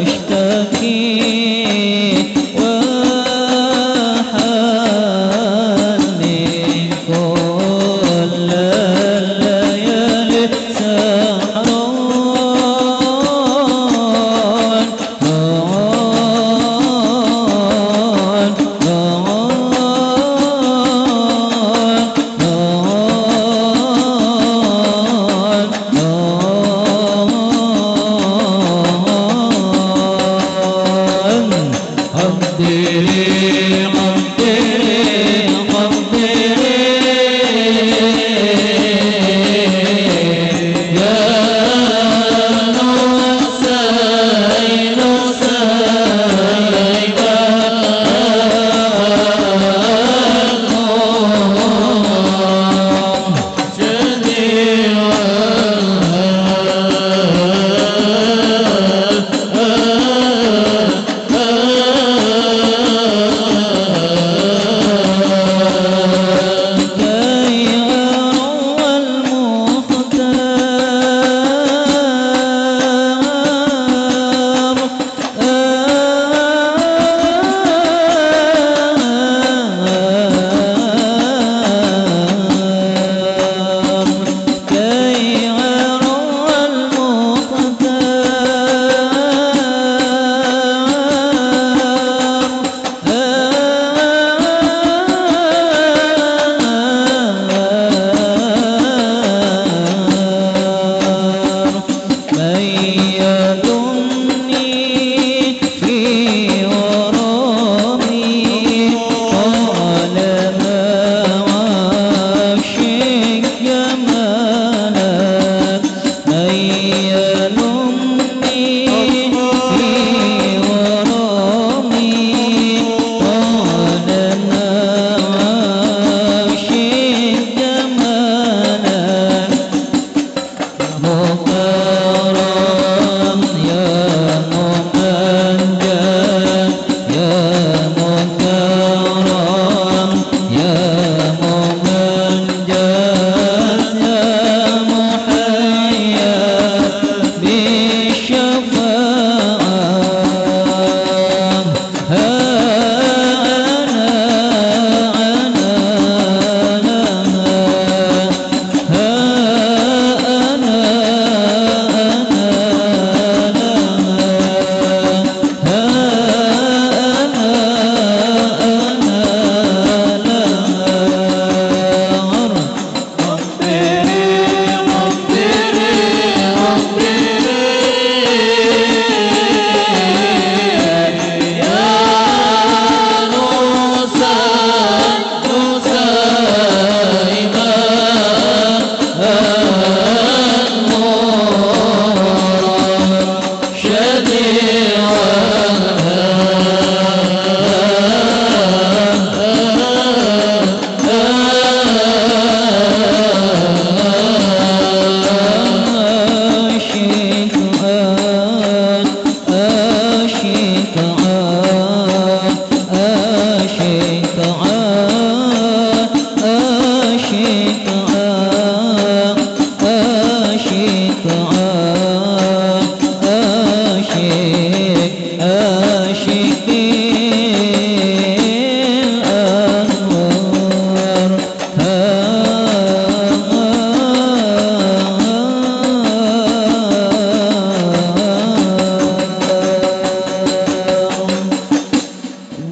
تشتكي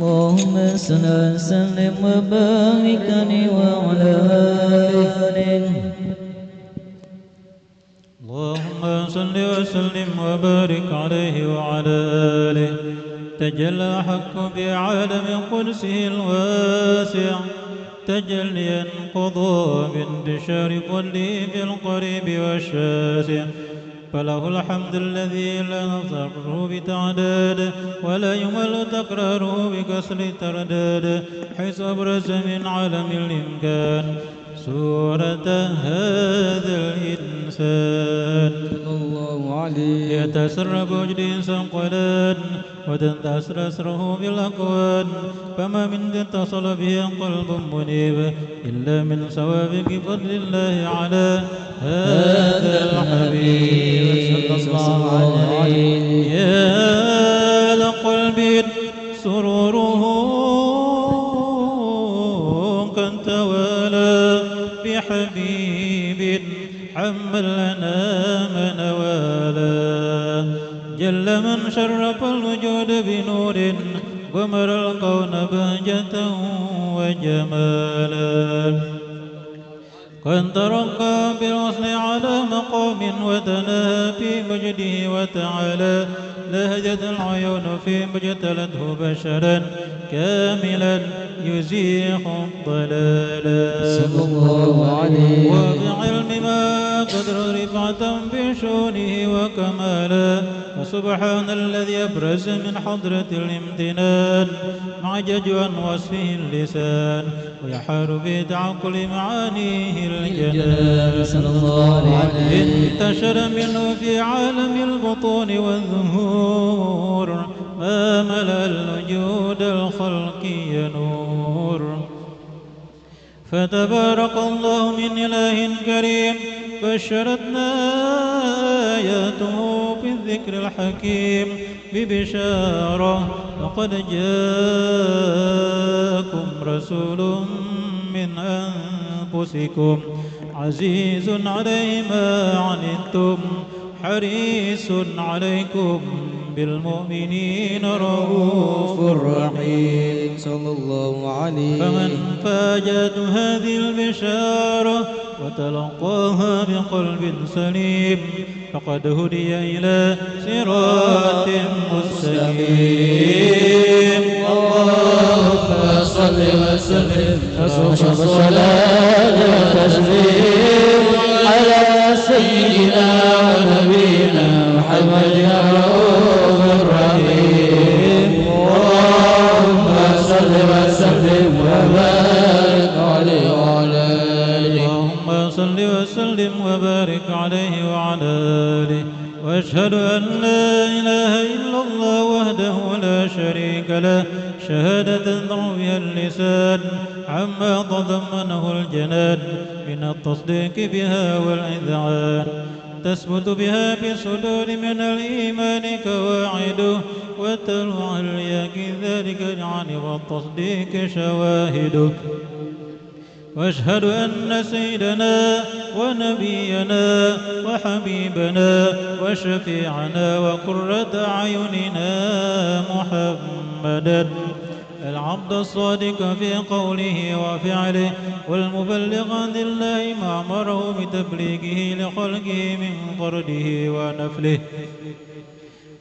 اللهم صل وسلم وبارك عليه وعلى آله. اللهم صل وسلم وبارك عليه وعلى آله. تجلى الحق بعالم قدسه الواسع تجليا قضى بانتشار فضله بالقريب والشاسع، فله الحمد الذي لا نظره بتعداد ولا يمل تكراره بكسر ترداد، حيث أبرز من عالم الإمكان صورة هذا الإنسان يتسرب وجد إنسان قلان وتنتأسر أسره بالأكوان، فما من اتصل به قلب منيب إلا من سوابق فضل الله على هذا الحبيب صلى الله عليه. يا لقلب سروره قد توالى بحبيب عم الأنام نوالا، جل من شرف الوجود بنور ومر الكون بهجة وجمالا، قد ترقى بالوصل على مقام وتناهى في مجده وتعالى، لهجت العيون في مجتلته بشرا كاملا يزيح الضلالا صلى الله عليه. وبعلم ما قدر رفعة بشونه وكمالا، وسبحان الذي أبرز من حضرة الامتنان مع جدوى وصفه اللسان، ويحار بتعقل معانيه الجنان صلى الله عليه. انتشر منه في عالم البطون والظهور ما ملأ الوجود الخلقي نور، فتبارك الله من إله كريم بشرتنا آياته في الذكر الحكيم ببشارة، وقد جاءكم رسول من أنفسكم عزيز عليه ما عنتم حريص عليكم بالمؤمنين رؤوف رحيم صلى الله عليه. فمن فاجأت هذه البشارة وتلقاها بقلب سليم فقد هدي إلى صراط مستقيم. اللهم صل وسلم وتسليم على سيدنا ونبينا محمد الرؤوف الرحيم. اللهم صل وسلم وبارك عليه وعلى آله. اللهم صل وسلم وبارك عليه وعلى آله. وأشهد أن لا إله إلا الله وحده لا شريك له شهادة تضر بها اللسان عما تضمنه الجنان من التصديق بها والإذعان، تثبت بها في الصدور من الإيمان قواعده، وتلو عليا ذلك العن والتصديق شواهده. واشهد أن سيدنا ونبينا وحبيبنا وشفيعنا وقرة أعيننا محمدا العبد الصادق في قوله وفعله، والمبلغ عن الله ما أمره بتبليغه لخلقه من فرده ونفله،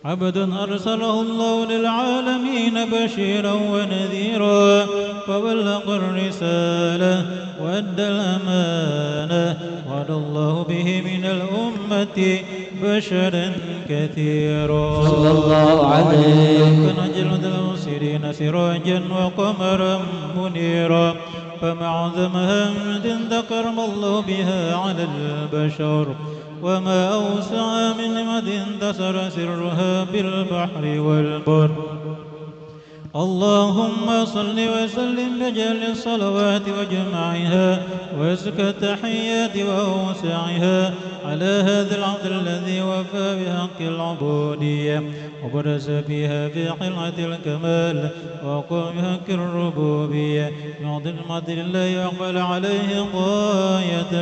عبد أرسله الله للعالمين بشيرا ونذيرا، فبلغ الرسالة وأدى الأمانة، وعلى الله به من الأمة بشرا كثيرا صلى الله عليه. فنجل المرسلين سراجا وقمرا منيرا، فما أعظم همد تكرم الله بها على البشر، وما أوسع من مد انتصر سرها بالبحر والبر. اللهم صل وسلم بجل الصلوات وجمعها وأزكى التحيات وأوسعها على هذا العبد الذي وفى بحق العبودية وبرز فيها في حلعة الكمال وقام بحق الربوبية يعطي المعدل الله يقبل عليه غاية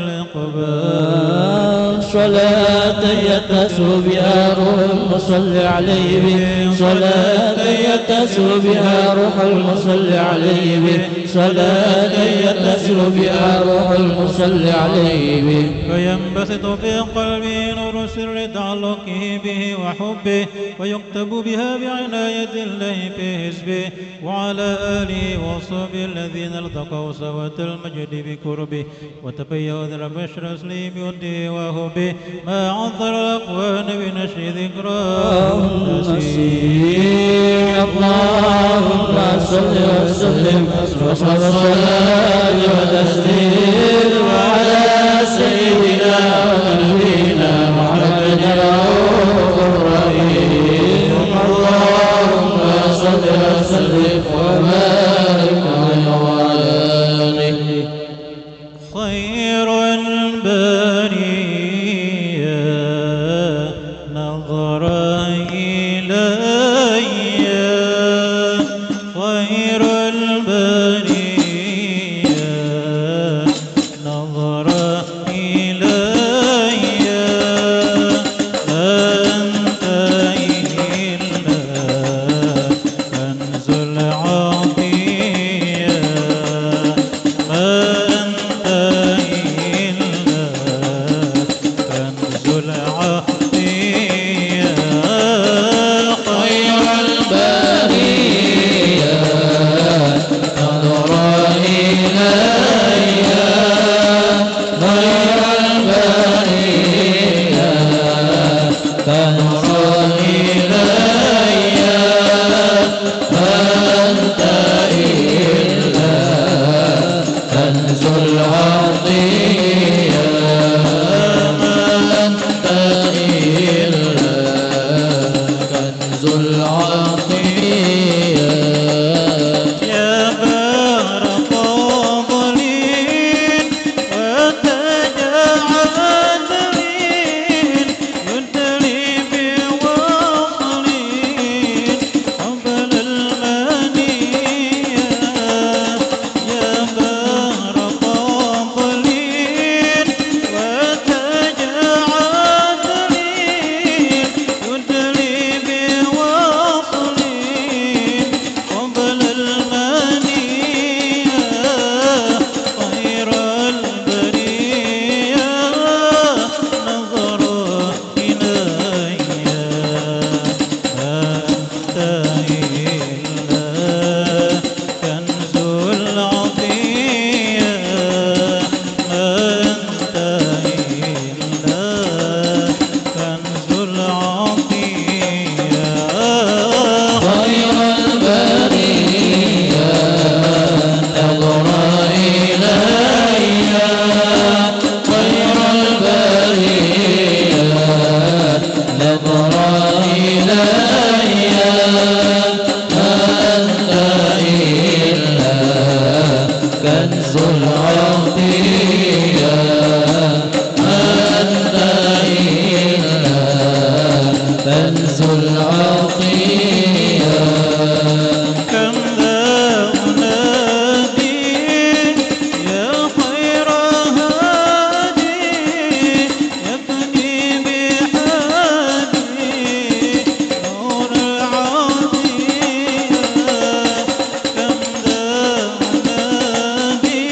الإقبال صلاة يتسو بها روح المصلي عليه به صلاة يتسو بها روح المصلي عليه به صلاة يتسو بها روح المصلي عليه به فينبسط في قلبه نور سر تعلقه به وحبه ويكتب بها بعناية الله في حزبه وعلى آله وصحبه الذين التقوا سوة المجد بكربه وتبيأوا ذرب الرسل بوده وهبه ما عطر الأقوان بنشر ذكراه المسيح اللهم صل وسلم وصلاة وتسليم على سيدنا ونبينا محمد الرؤوف الرحيم اللهم صل وسلم وبارك عليه وعلى آله خير البرية نظر إلي خير البرية نظر إلي أنت إلا كنز العطية أنت إلا كنز العطية خير البرية نظر إلي خير البرية نظر إلي أنت إلا كنز العطية أنت إلا كنز العطية يا بار فاضلين وتجاعدين يدري بوصلين قبل المنية يا بار فاضلين وتجاعدين يدري بوصلين قبل المنية خير البرية نظر إلي أنت إلا كنز العطية أنت إلا كنز العطية خير البرية نظر إلي خير البرية نظر إلي أنت إلا كنز العطية أنت إلا كنز العطية كم ذا أنادي يا خير هادي يبني بحادي نور العطية كم ذا أنادي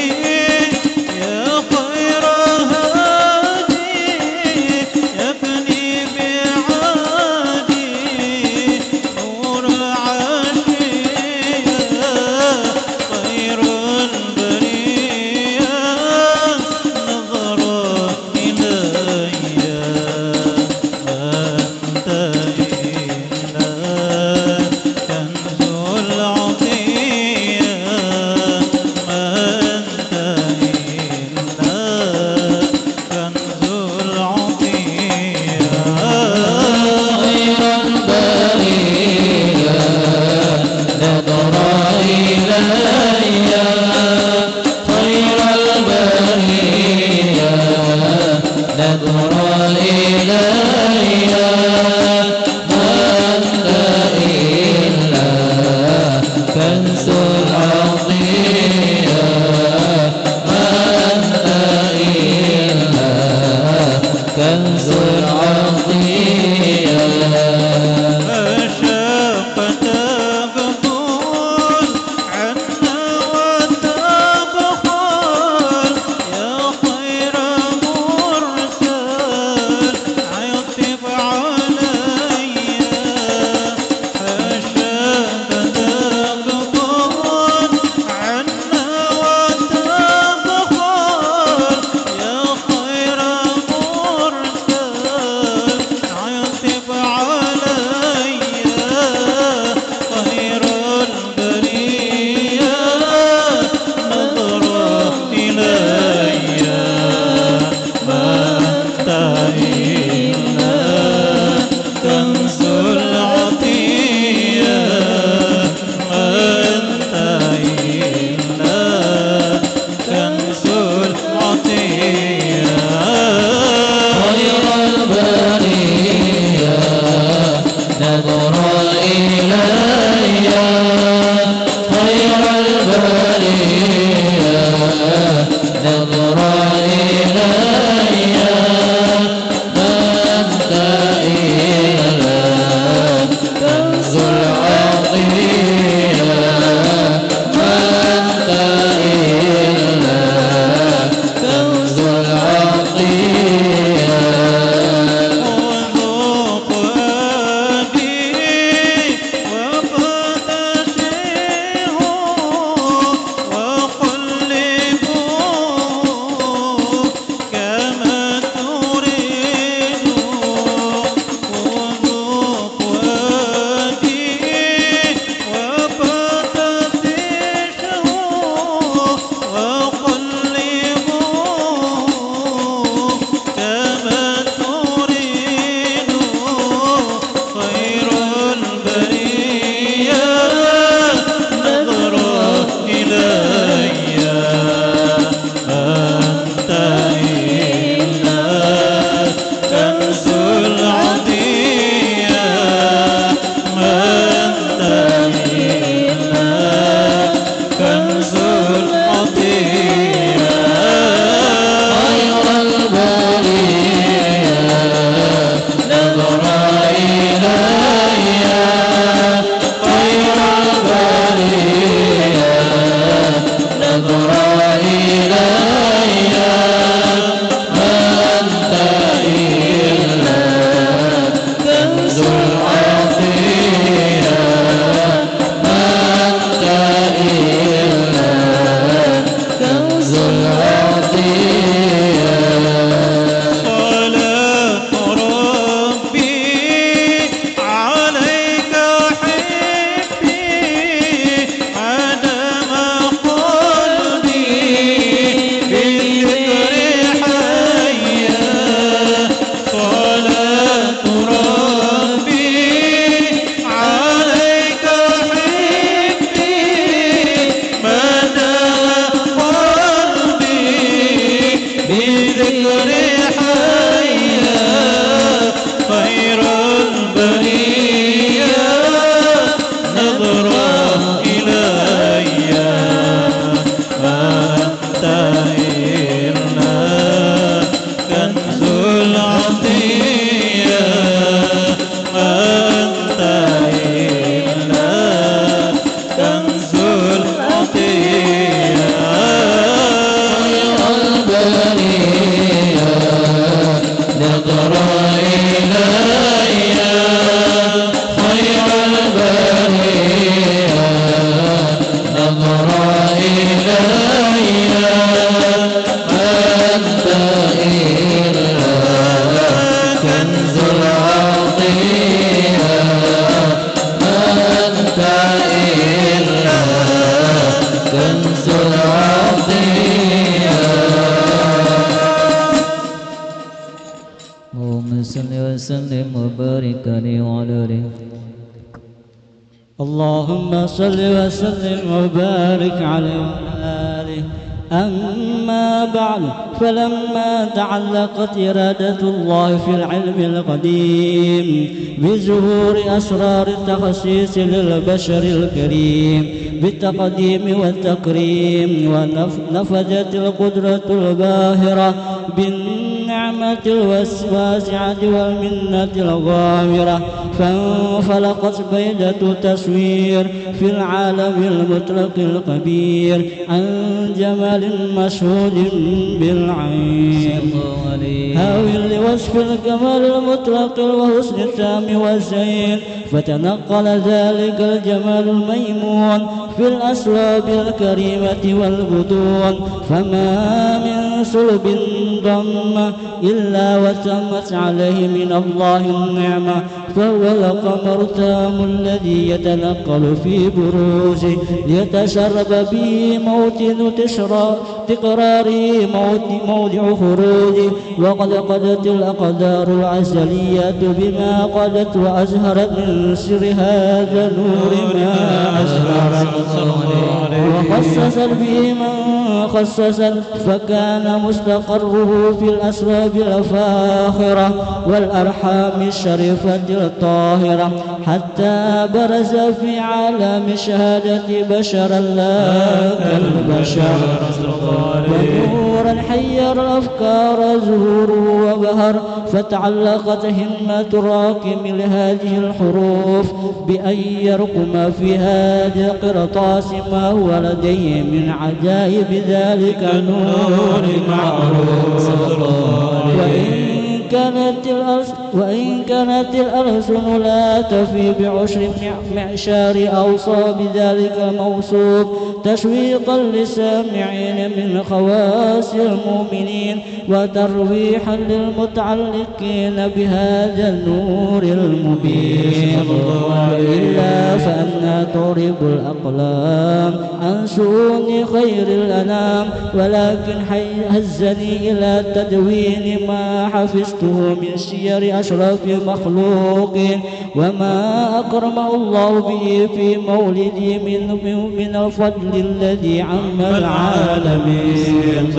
يا خير هادي يبني بعادي نور العشية خير البرية نظر إلي أنت إلا كنز العطية أنت إلا كنز العطية خير البرية نظر إلي خير البرية نظر وسلم وبارك عليه وعلى آله. اللهم صل وسلم وبارك عليه وعلى آله. أما بعد، فلما تعلقت إرادة الله في العلم القديم بظهور أسرار التخصيص للبشر الكريم بالتقديم والتكريم، ونفذت القدرة الباهرة بالنعمة الواسعة والمنة الغامرة، فانفلقت بيدة تصوير في العالم المطلق الكبير عن جمال مشهود بالعين، هاوي لوصف الكمال المطلق والحسن التام والزين، فتنقل ذلك الجمال الميمون في الأسلاب الكريمة والبطون، فما من صلب ضم إلا وتمت عليه من الله النعمة، فهو القمر التام الذي يتنقل في بروزه ليتشرب به موطن تقراره موضع خروجه. وقد قضت الأقدار العسلية بما قضت، وأزهرت من سر هذا النور ما أزهرت، وخصصت به من خصصت، فكان مستقره في الأسباب الفاخرة والأرحام الشريفة الطاهرة، حتى برز في عالم الشهادة بشرا لا كالبشر، ونورا حير الأفكار زهوره وبهر، فتعلقت همة الراكم لهذه الحروف بأن يرقم في هذا القرطاس ما هو لديه من عجائب ذلك النور المعروف. وإن كانت الألسن لا تفي بعشر معشار أوصى بذلك الموصوف تشويقا للسامعين من خواص المؤمنين، وترويحا للمتعلقين بهذا النور المبين. وإلا فأنا تعرب الأقلام عن شؤون خير الأنام، ولكن هزني إلى تدوين ما حفظته من سير أشرف مخلوق، وما أكرمه الله به في مولدي من الفضل الذي عم العالمين.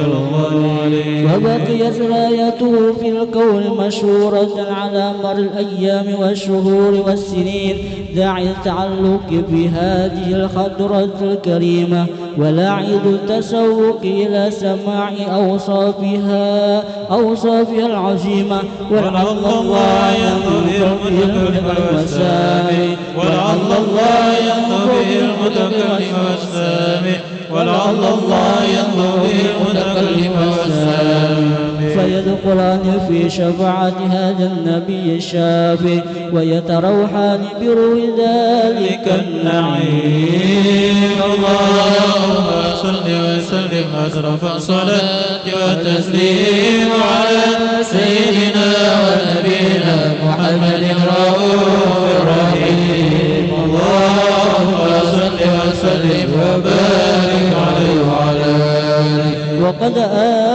وبقيت رايته في الكون مشهورة على مر الأيام والشهور والسنين، داعي التعلق بهذه الخضرة الكريمة، ولاعد التسوق إلى سماع أوصافها العظيمة. ولعل الله ينظر بالمتكلم والسامع، ولعل الله ينظر بالمتكلم والسامع، ولعل الله ينظر بالمتكلم والسامع، فيدخلان في شفاعة هذا النبي الشافي، ويتروحان بروح ذلك النعيم. اللهم صل وسلم أشرف الصلاة والتسليم على سيدنا ونبينا محمد الرؤوف الرحيم. اللهم صل وسلم وبارك عليه وعلى آله. وقد آن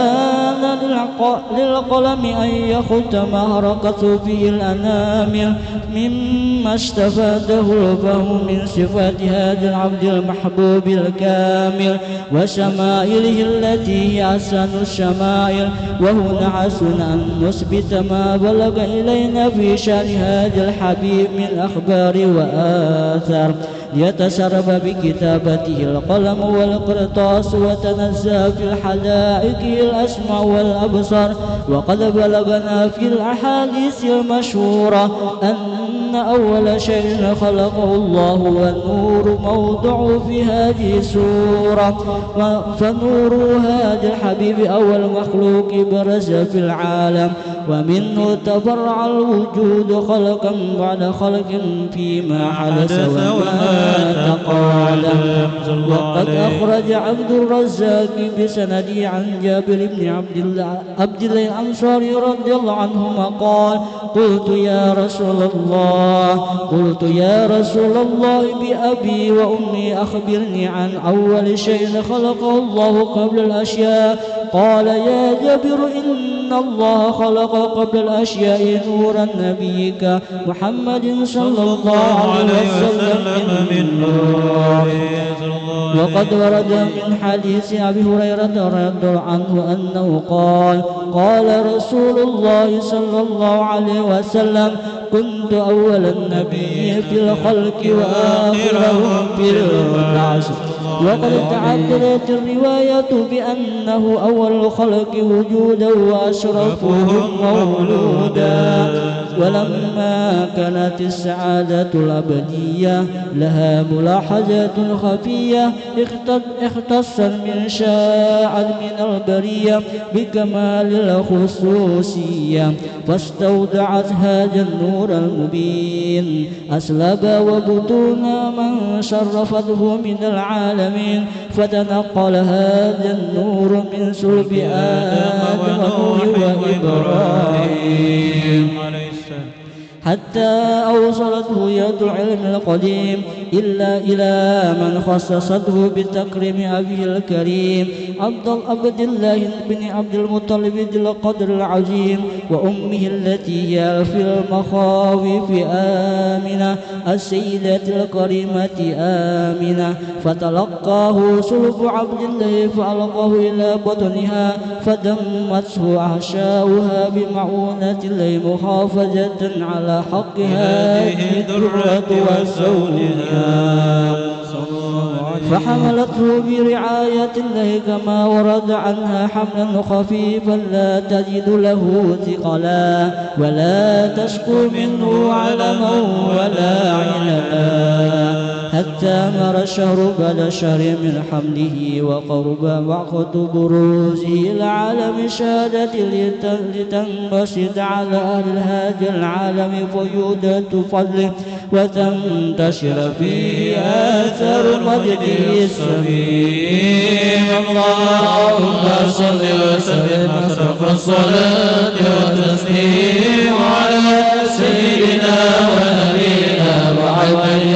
للقلم أن يخت ما هرقت فيه الأنامل مما استفاده الفهم من صفات هذا العبد المحبوب الكامل وشمائله التي هي أحسن الشمائل. وهنا حسن أن نثبت ما بلغ إلينا في شأن هذا الحبيب من أخبار وآثار، يتسرب بكتابته القلم والقرطاس وتنزه في الحدائق الأسماء والأبصار. وقد بلغنا في الأحاديث المشهورة أن أول شيء خلقه الله والنور موضع في هذه السورة، فنور هذا الحبيب أول مخلوق برز في العالم، ومنه تبرع الوجود خلقا بعد خلق فيما حدث وما تقالم. وقد أخرج عبد الرزاق بسنده عن جابر بن عبد الله الأنصاري رضي الله عنهما قال: قلت يا رسول الله بأبي وأمي أخبرني عن أول شيء خلقه الله قبل الأشياء. قال يا جابر إن الله خلق قبل الأشياء نورا نبيك محمد صلى الله عليه وسلم من نور. وقد ورد من حديث أبي هريرة رضي الله عنه أنه قال قال رسول الله صلى الله عليه وسلم كنت أول النبي في الخلق وآخرهم في البعث. وقد تعددت الرواية بأنه أول الخلق وجودا وأشرفهم مولودا. ولما كانت السعادة الأبدية لها ملاحظات خفية اختص من شاع من البرية بكمال الخصوصية فاستودعت هذا النور المبين أسلب وبطون من شرفته من العالمين فتنقل هذا النور من صلب آدم وإبراهيم حتى أوصلته يد العلم القديم إلا إلى من خصصته بتكريم أبيه الكريم عبد الله بن عبد المطلب ذي القدر العظيم وأمه التي هي في المخاوف آمنة السيدة الكريمة آمنة فتلقاه صلب عبد الله فألقاه إلى بطنها فدمته أحشاؤها بمعونة الله محافظة على حق هذه الدرة وزوجها فحملته برعاية الله كما ورد عنها حملا خفيفا لا تجد له ثقلا ولا تشكو منه علما ولا عللا حتى مر الشهر بعد الشهر من حمله وقرب وقت بروزه العالم شهادة لتنبسط على أهل هذا العالم فيودة فضله وتنتشر فيه آثار مجده السميم. اللهم صل وسلم أشرف الصلاة والتسليم على سيدنا ونبينا محمد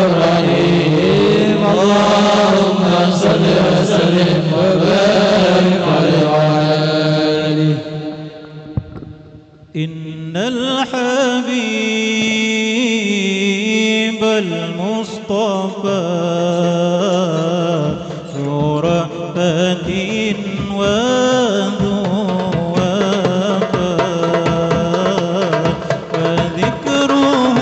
الرحيم. اللهم صل وسلم وبارك عليه وعلى آله. إن الحبيب المصطفى ذو رأفة وذو وفاء وذكره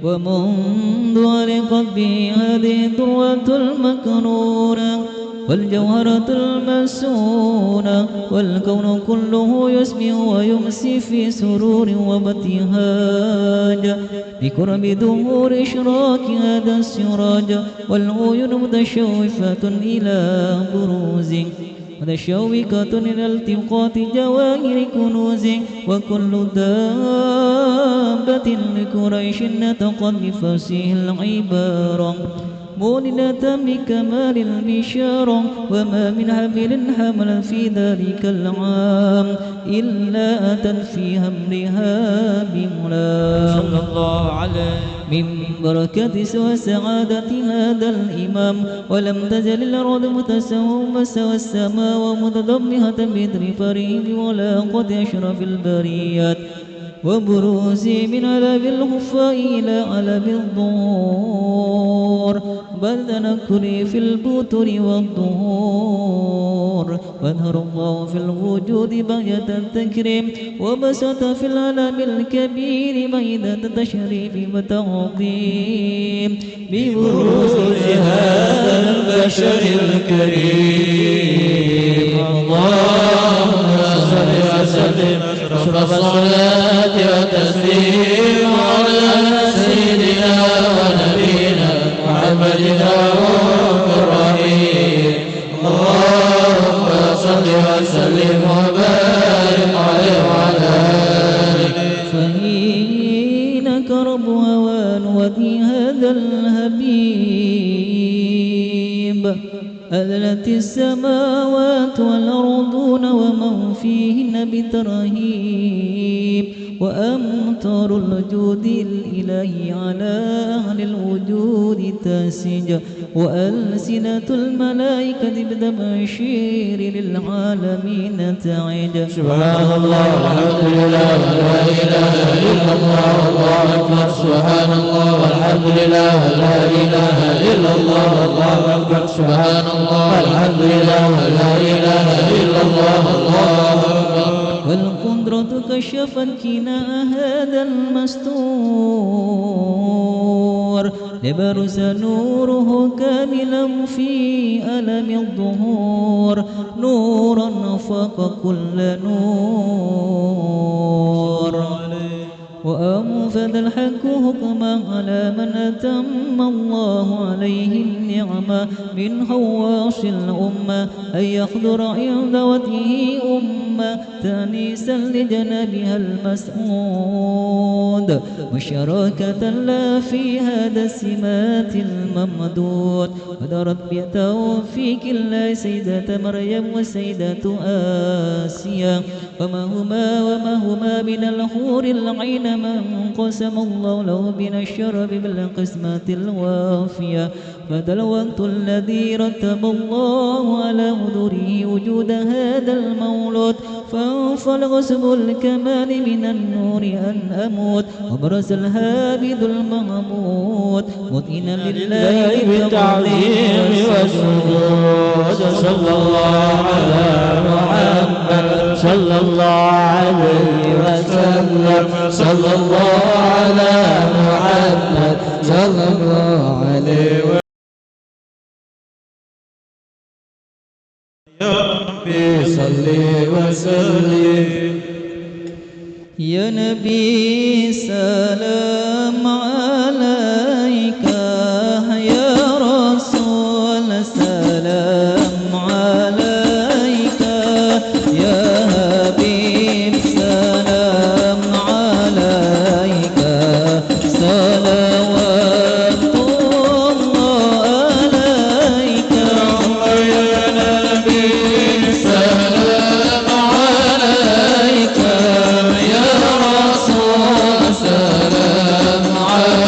ومنذ علقت به هذه الذروة المكنونة والجوهرة المسونة والكون كله يسمع ويمسي في سرور وابتهاج بكرم ظهور إشراك هذا السراج والعيون متشوفة إلى بروز متشوقة إلى التقاط جواهر كنوز وكل دابة لقريش نطقت بفصيح العبارة مولدة بكمال البشارة وما من حمل حمل في ذلك العام إلا أتت في حملها بملام صلى الله عليه من بركة وسعادة هذا الإمام ولم تزل الأرض متسومة والسماء متضمهة بذر فريد ولا قد أشرف البريات وبروزي من علب الخفاء إلى علب الظهور بل تنكري في البتر والظهور واظهر الله في الوجود بغية التكريم وبسط في العلم الكبير ميدة التشريف وتعظيم ببروز هذا البشر الكريم اللهم صل وسلم أشرف الصلاة والتسليم على سيدنا ونبينا محمد الرؤوف الرحيم اللهم صل وسلم وبارك عليه وعلى آله فحين كرب هوان ودي هذا الهبيب أذلت السماوات والأرضون ومن فيهن بترهيب وأمطار الجود الإلهي على أهل الوجود تاسج وألسنة الملائكة بتبشير للعالمين تعج سبحان الله والحمد لله ولا إله إلا الله والله أكبر سبحان الله والحمد لله ولا إله إلا الله والله أكبر سبحان الله والحمد لله ولا إله إلا الله والله أكبر والقدرة كشفت كناء هذا المستور لبرز نوره كاملا في ألم الظهور نورا فاق كل نور وأنفذ الحق حكما على من أتم الله عليه النعمة من خواص الأمة أن يحضر عند وجهه أمة تأنيسا لجنابها المسعود وشراكة لا في هذا السمات الممدود ودرت بتوفيق الله سيدة مريم وسيدة آسيا وما هما من الحور العين من قسم الله له من الشرب بالقسمة الوافية فذا الوقت الذي رتب الله على حضوره وجود هذا المولود فانفلق سب الكمال من النور أن أموت وبرز الهابد المحمود مطئنا لله بالتعظيم والسجود صلى الله على محمد صلى الله عليه وسلم صلى الله على محمد صلى الله عليه وسلم يا ربي صل وسلم يا نبي سلام عليك يا رسول سلام عليك يا حبيب سلام عليك صلوات الله عليك يا نبي سلام عليك يا رسول سلام عليك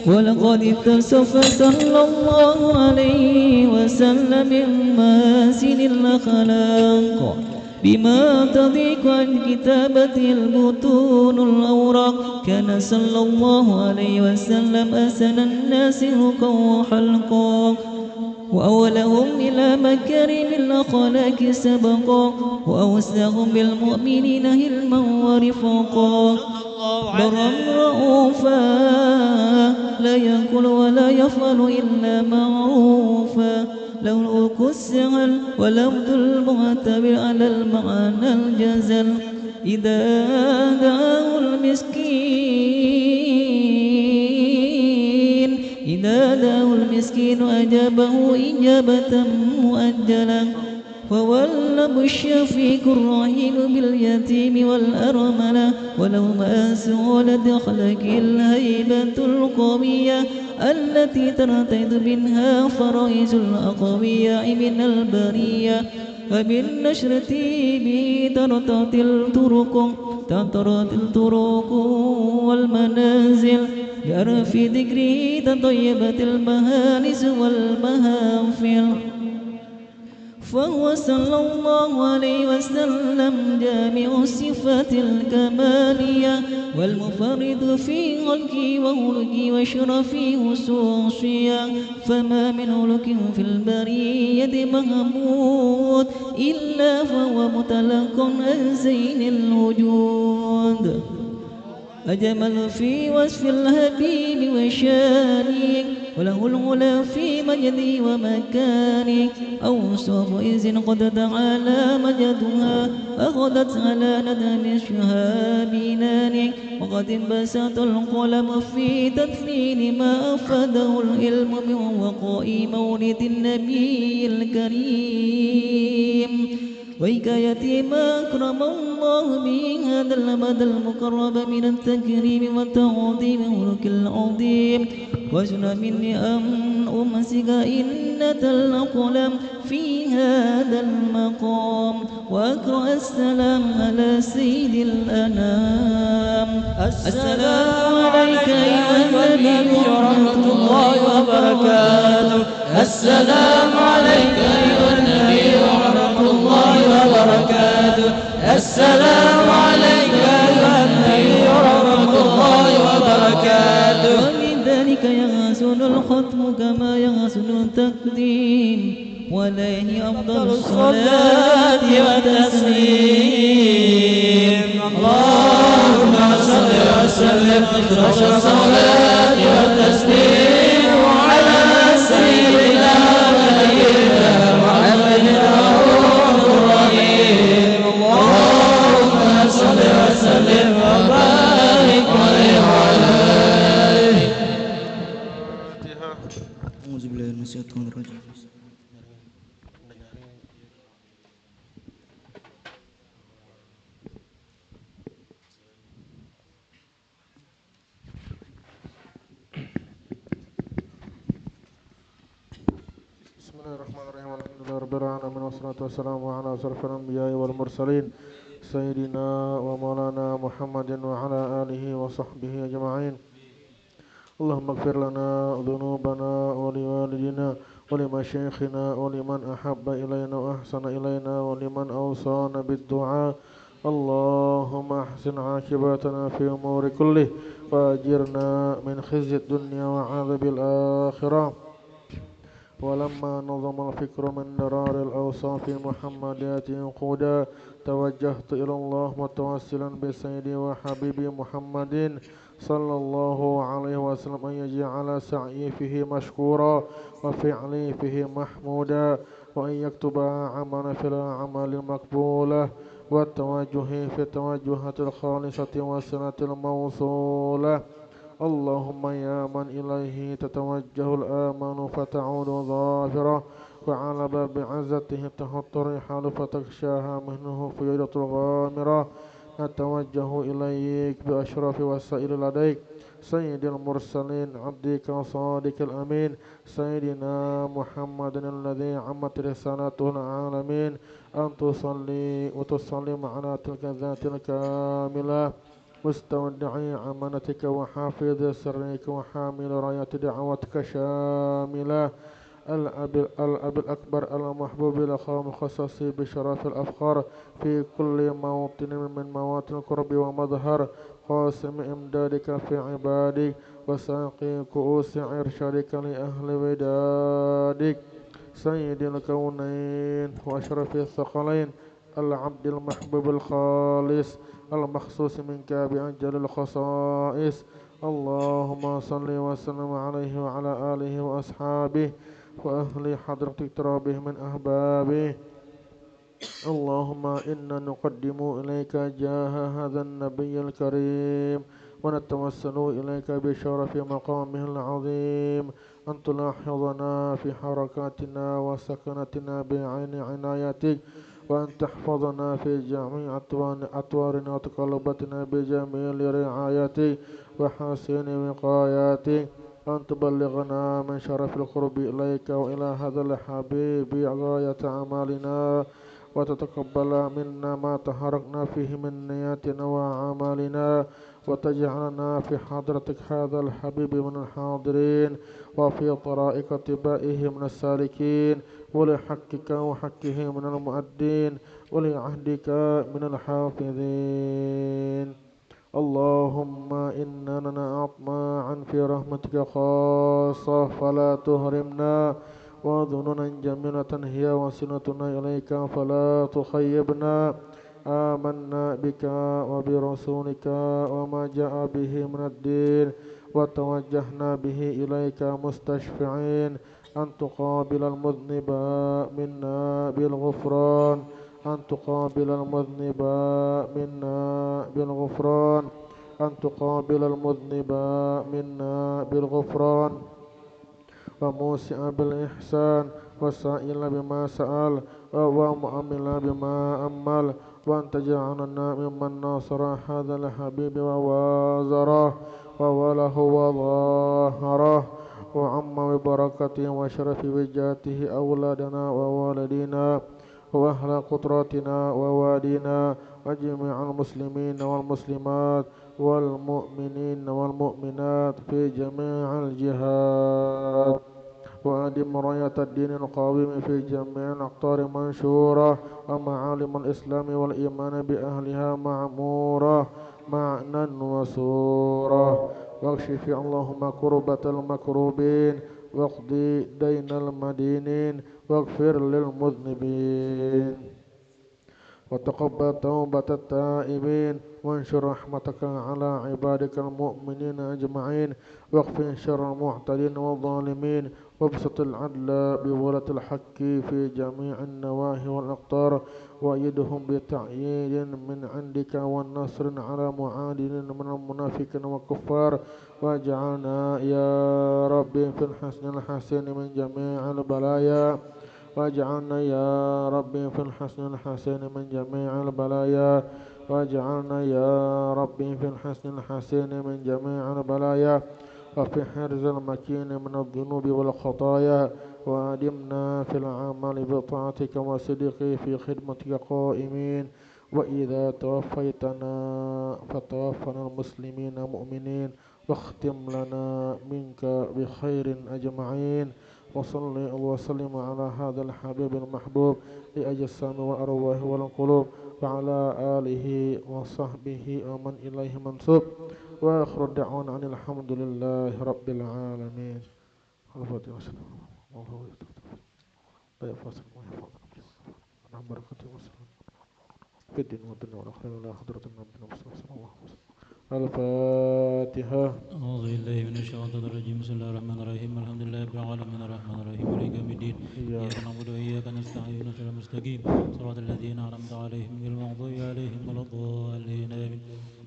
ولقد اتصف صلى الله عليه وسلم من محاسن الأخلاق بما تضيق عن كتابته المتون الأوراق. كان صلى الله عليه وسلم أحسن الناس رقا وحلقا وأولهم إلى مكارم الأخلاق سبقا وأوسعهم بالمؤمنين هلما ورفاقا. برا رؤوفا لا يأكل ولا يفعل إلا معروفا له الأرك السهل ولفظ المعتبر على المعنى الجزل. إذا دعاه المسكين أجابه إجابة مؤجلة. فولم الشفيق الرحيم باليتيم والأرملة ولهم أسولة أخلاق الهيبة القوية التي ترتد منها فرائز الأقوياء من البرية. وبالنشرة به ترتد الطرق والمنازل بعرف ذكره تطيبت المهانس والمهافل. فهو صلى الله عليه وسلم جامع الصفات الكمالية والمفرد في خلقه وخلقه وشرفه وصوصية. فما من خلق في البرية محمود إلا فهو متلق عن زين الوجود. أجمل في وصف الحبيب وشانه وله الغلا في مجدي ومكاني. أوصاف إذ قد تعالى مجدها أخذت على ندم الشهاب ناني. وقد انبسط القلم في تدفين ما أفاده العلم من وقاء مولد النبي الكريم وحكاية ما أكرم الله به هذا الأبد المقرب من التكريم والتعظيم والملك العظيم. وسن مني أن أمسك إنة الأقلام في هذا المقام وأقرأ السلام على سيد الأنام. السلام عليك أيها النبي ورحمة الله وبركاته. السلام عليك أيها النبي ورحمة الله وبركاته. السلام عليك أيها النبي ورحمة الله وبركاته. ومن ذلك يحسن الختم كما يحسن التقديم وعليه أفضل الصلاة والتسليم. اللهم صل وسلم أشرف الصلاة والتسليم على سيدنا ونبينا محمد الرؤوف الرحيم. اللهم صل وسلم وبارك عليه وعلى آله. أعوذ بالله من الشيطان الرجيم. Bismillahirrahmanirrahim. Alhamdulillahirabbil alamin wassalatu wassalamu ala asyrafil anbiya'i wal mursalin sayyidina wa maulana Muhammadin wa ala alihi wa sahbihi ajma'in. Allahumma ighfir lana dhunubana wa liwalidina wa limasyayikhina wa liman ahabba ilayna wa ahsana ilayna wa liman awsana bid-du'a. Allahumma ahsin 'aqibatana fi umuri kullih فأجرنا من خزي الدنيا وعذاب الآخرة. ولما نظم الفكر من درار الأوصاف محمديات قودا توجهت إلى الله متوسلا بسيدي وحبيبي محمد صلى الله عليه وسلم أن يجعل سعي فيه مشكورا وفعلي فيه محمودا وأن يكتب عملا في الأعمال المقبولة والتوجه في التوجهات الخالصة والصلة الموصولة. اللهم يا من إليه تتوجه الآمال فتعود ظافرة وعلى باب عزته تحط الرحال فتغشاها منه فيضة الغامرة. نتوجه إليك بأشرف وسائل لديك سيد المرسلين عبدك صادق الأمين سيدنا محمد الذي عمت رسالته العالمين أن تصلي وتسلم على تلك الذات الكاملة مستودعي أمانتك وحافظ سرك وحامل راية دعوتك شاملة الأب الأكبر المحبوب لك مخصص بشرف الأفخار في كل موطن من مواطن القرب ومظهر قاسم إمدادك في عبادك وساقي كؤوس إرشادك لأهل ودادك سيد الكونين وأشرف الثقلين العبد المحبوب الخالص المخصوص منك بأجل الخصائص. اللهم صل وسلم عليه وعلى آله وأصحابه وأهل حضرتك ترابه من أحبابه. اللهم إنا نقدم إليك جاه هذا النبي الكريم ونتوسل إليك بشرف مقامه العظيم أن تلاحظنا في حركاتنا وسكنتنا بعين عنايتك وأن تحفظنا في جميع أطوارنا وتقلباتنا بجميل رعايتك وحسن وقاياتك أن تبلغنا من شرف القرب إليك وإلى هذا الحبيب غاية أعمالنا وتتقبل منا ما تحركنا فيه من نياتنا وأعمالنا وتجعلنا في حضرتك هذا الحبيب من الحاضرين وفي طرائق اتباعه من السالكين ولحقك وحقه من المؤدين ولعهدك من الحافظين. اللهم إننا أطماعا في رحمتك خاصة فلا تهرمنا وظنونا جميلة هي وسيلتنا إليك فلا تخيبنا. آمنا بك وبرسولك وما جاء به من الدين وتوجهنا به إليك مستشفعين أن تقابل المذنب منا بالغفران أن تقابل المذنب منا بالغفران أن تقابل المذنب منا بالغفران وموسع بالإحسان وسائل بما سأل ومؤمل بما أمل وأن تجعلنا ممن ناصر هذا الحبيب ووازره ووله وظاهره وعم ببركته وشرف وجاته أولادنا ووالدينا وأهل قدراتنا ووالينا وجميع المسلمين والمسلمات والمؤمنين والمؤمنات في جميع الجهات وأدم راية الدين القويم في جميع الأقطار منشورة ومعالم الإسلام والإيمان بأهلها معمورة معنى وسورة واكشف اللهم كربة المكروبين واقضي دين المدينين واغفر للمذنبين وتقبل توبة التائبين وانشر رحمتك على عبادك المؤمنين أجمعين واغفر شر المعتدين والظالمين وابسط العدل بولة الحق في جميع النواهي والأقطار وأيدهم بتأييد من عندك والنصر على معادين من المنافقين والكفار واجعلنا يا ربي في الحسن الحسين من جميع البلايا واجعلنا يا ربي في الحسن الحسين من جميع البلايا واجعلنا يا ربي في الحسن الحسين من جميع البلايا وفي حرز المكين من الذنوب والخطايا وأدمنا في العمل بطاعتك وصدق في خدمتك قائمين وإذا توفيتنا فتوفنا المسلمين مؤمنين واختم لنا منك بخير أجمعين وصلي وسلم على هذا الحبيب المحبوب لأجسام والأرواح والقلوب وعلى آله وصحبه ومن إليه منسوب وآخر دعوانا أن الحمد لله رب العالمين. الفاتحة. طيب فاصل نعم بركاته والسلام في الدين والدنيا والآخرة إلى حضرة النبي صلى الله عليه وسلم. الفاتحة. أعوذ بالله من الشيطان الرجيم. بسم الله الرحمن الرحيم. الحمد لله رب العالمين الرحمن الرحيم مالك يوم الدين. إياك نعبد وإياك نستعين صراط المستقيم صراط الذين أنعمت عليهم غير المغضوب عليهم ولا الضالين آمين.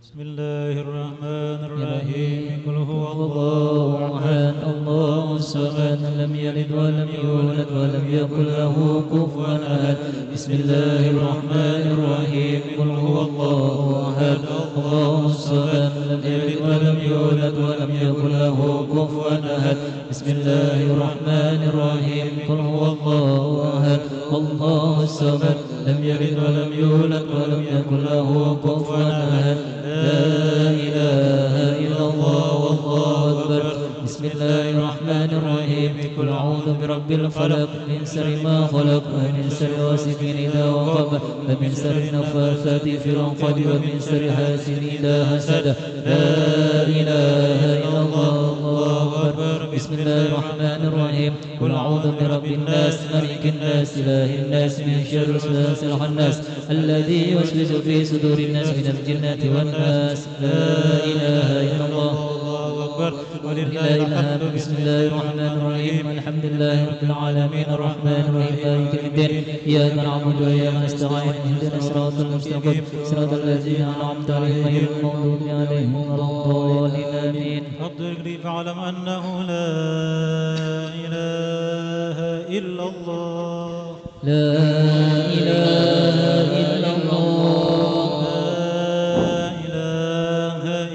بسم الله الرحمن الرحيم. قل هو الله أحد الله الصمد لم يلد ولم يولد ولم يكن له كفوا أحد. بسم الله الرحمن الرحيم. قل هو الله أحد الله الصمد لم يلد ولم يولد ولم يكن له كفوا أحد. بسم الله الرحمن الرحيم. قل هو الله أحد الله الصمد لم يلد ولم يولد ولم يكن له كفوا أحد. لا إله إلا الله والله أكبر. بسم الله الرحمن الرحيم. قل أعوذ برب الفلق من شر ما خلق ومن شر غاسق إذا وقب ومن شر النفاثات في العقد ومن شر حاسد إذا حسد. لا إله إلا الله والله أكبر. بسم الله الرحمن الرحيم. قل أعوذ برب الناس ملك الناس إله الناس من شر الوسواس الخناس الذي يوسوس في صدور الناس من الجنة والناس. لا إله إلا الله والله أكبر ولله الحمد. بسم الله الرحمن الرحيم. الحمد لله رب العالمين الرحمن الرحيم مالك يوم الدين. إياك نعبد وإياك نستعين اهدنا الصراط المستقيم صراط الذين أنعمت عليهم غير المغضوب عليهم ولا الضالين آمين. ربك فاعلم أنه لا إله إلا الله. لا إله إلا الله. لا إله إلا الله.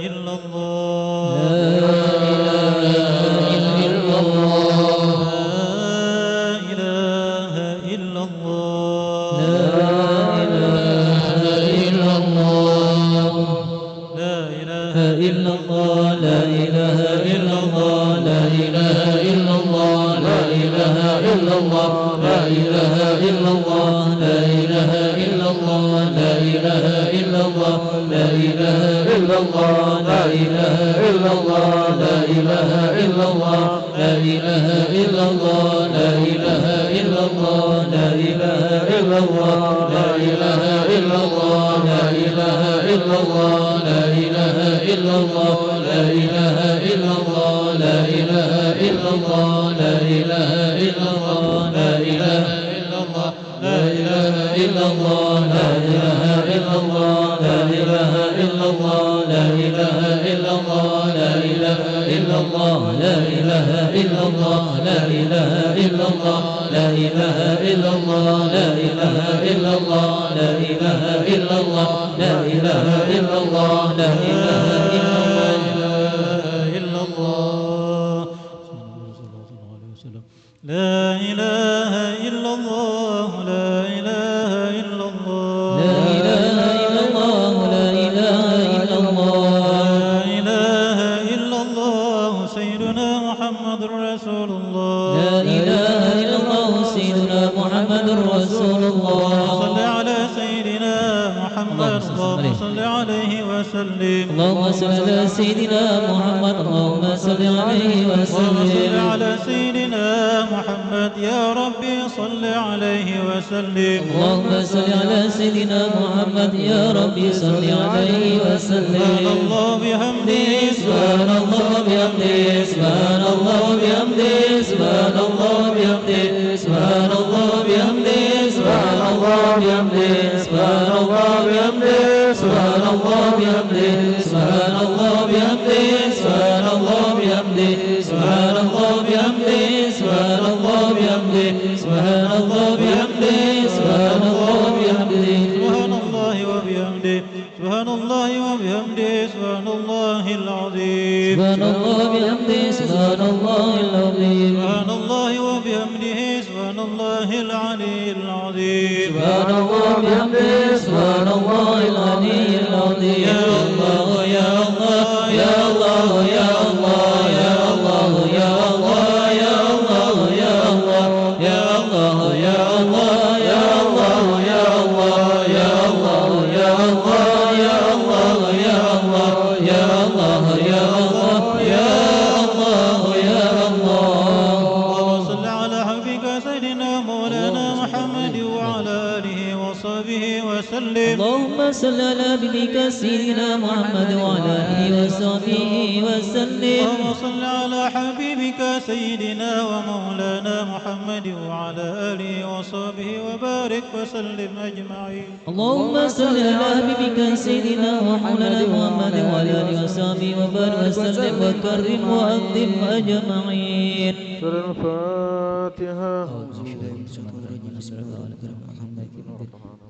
وسلم. اللهم صل على حبيبك سيدنا محمد وعلى آله وصحبه وسلم. اللهم صل على حبيبك سيدنا ومولانا محمد وعلى آله وصحبه وبارك وسلم أجمعين. اللهم صل على حبيبك سيدنا ومولانا محمد وعلى آله وصحبه وبارك وسلم وكرم وأكرم أجمعين. سورة الفاتحة.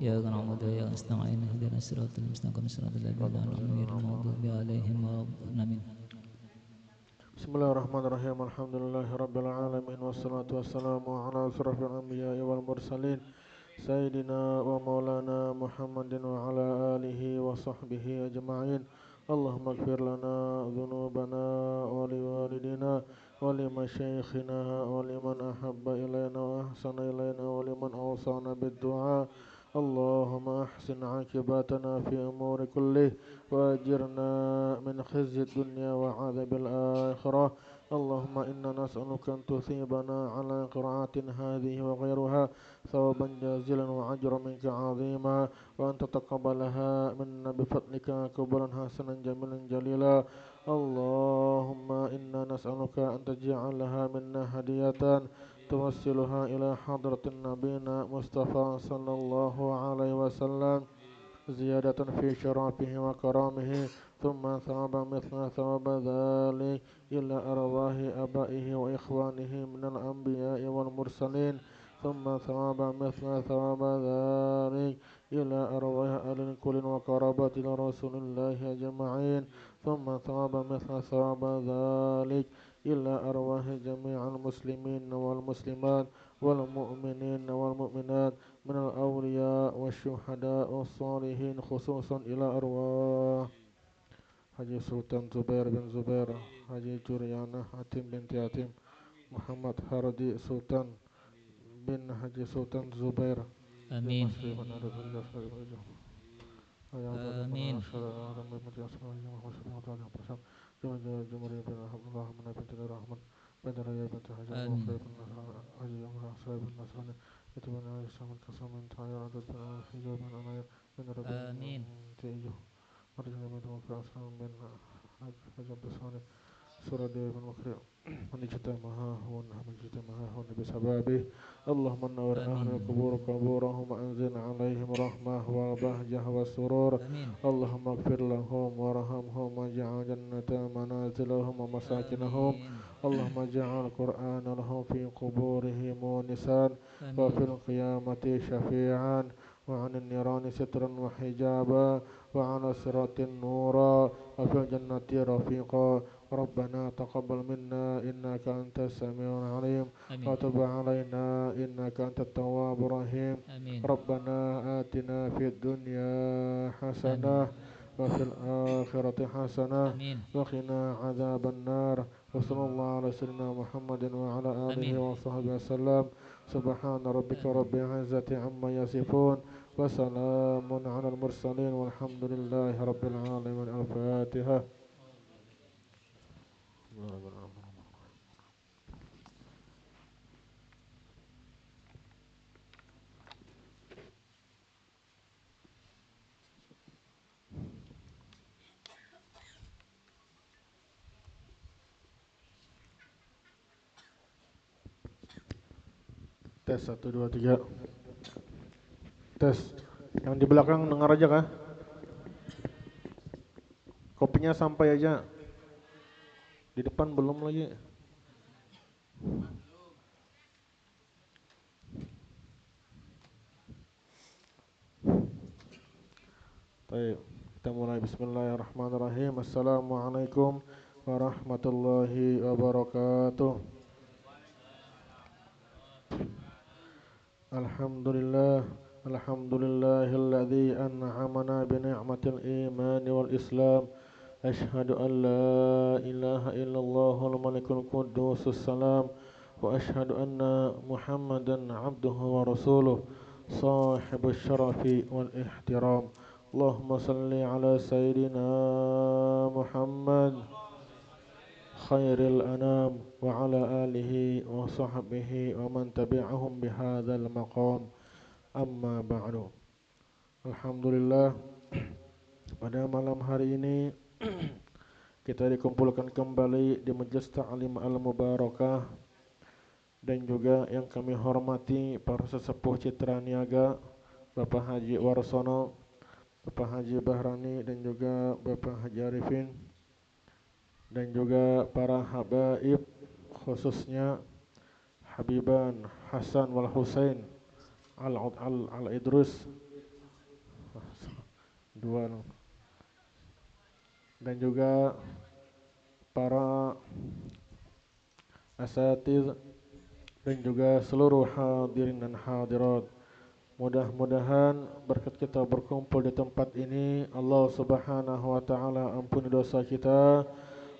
إياك نعبد وإياك نستعين اهدنا الصراط المستقيم صراط الذين أنعمت عليهم غير المغضوب عليهم ولا الضالين آمين. بسم الله الرحمن الرحيم. الحمد لله رب العالمين والصلاة والسلام على أشرف الأنبياء والمرسلين سيدنا ومولانا محمد وعلى آله وصحبه أجمعين. اللهم اغفر لنا ذنوبنا ولوالدينا ولمشايخنا ولمن أحب إلينا وأحسن إلينا ولمن أوصانا بالدعاء. اللهم أحسن عاقبتنا في أمور كله وأجرنا من خزي الدنيا وعذاب الآخرة. اللهم إنا نسألك أن تصيبنا على قراءة هذه وغيرها ثوابا جازلا وأجرا منك عظيما، وأن تتقبلها منا بفضلك قبولا حسنا جميلا جليلا. اللهم إنا نسألك أن تجعلها منا هدية توصلها إلى حضرة نبينا مصطفى صلى الله عليه وسلم زيادة في شرفه وكرامه، ثم ثواب مثل ثواب ذلك إلى أرواح أبائه وإخوانه من الأنبياء والمرسلين، ثم ثواب مثل ثواب ذلك إلى أرواح أهل كل وقرابة رسول الله أجمعين، ثم ثواب مثل ثواب ذلك إلى أرواح جميع المسلمين والمسلمات والمؤمنين والمؤمنات من الأولياء والشهداء والصالحين، خصوصا إلى أرواح Haji Sultan Zubair bin Zubair, Haji Juryana Hatim binti Hatim, Muhammad Hardi Sultan bin Haji Sultan Zubair. Amin. Amin. بسببه اللهم نور أهل القبور قبورهم وأنزل عليهم رحمة والبهجة والسرور. اللهم اغفر لهم وارحمهم واجعل جنة منازلهم ومساكنهم. اللهم اجعل القرآن لهم في قبورهم مونسا وفي القيامة شفيعا وعن النيران سترا وحجابا وعلى الصراط نورا وفي الجنة رفيقا. ربنا تقبل منا إنك أنت السميع العليم وتب علينا إنك أنت التواب الرحيم. ربنا آتنا في الدنيا حسنة وفي الآخرة حسنة وقنا عذاب النار. وصلى الله على سيدنا محمد وعلى آله وصحبه وسلم. سبحان ربك رب العزة عما يصفون وسلام على المرسلين والحمد لله رب العالمين. الفاتحة. Tes 1 2 3. Tes. Yang di belakang dengar aja kah? Kopinya sampai aja. Di depan belum lagi. Baik, kita mulai. Bismillahirrahmanirrahim. Assalamualaikum warahmatullahi wabarakatuh. Alhamdulillah, alhamdulillahilladzi an'amana bi ni'matil iman wal islam. Ashhadu an la ilaha illallahul malikul qudusus salam wa ashhadu anna Muhammadan abduhu wa rasuluh sahibus syarafi wal ihtiram. Allahumma salli ala sayyidina Muhammad khairil anam wa ala alihi wa sahbihi wa man tabi'ahum bihadzal maqam. Amma ba'du. Alhamdulillah, pada malam hari ini kita dikumpulkan kembali di Majelis Ta'lim Al-Mubarakah, dan juga yang kami hormati para sesepuh Citra Niaga, Bapak Haji Warsono, Bapak Haji Bahrani, dan juga Bapak Haji Arifin, dan juga para habaib, khususnya Habiban Hasan wal Husain Al-Idrus dua, dan juga para asatidz dan juga seluruh hadirin dan hadirat. Mudah-mudahan berkat kita berkumpul di tempat ini, Allah Subhanahu wa taala ampuni dosa kita,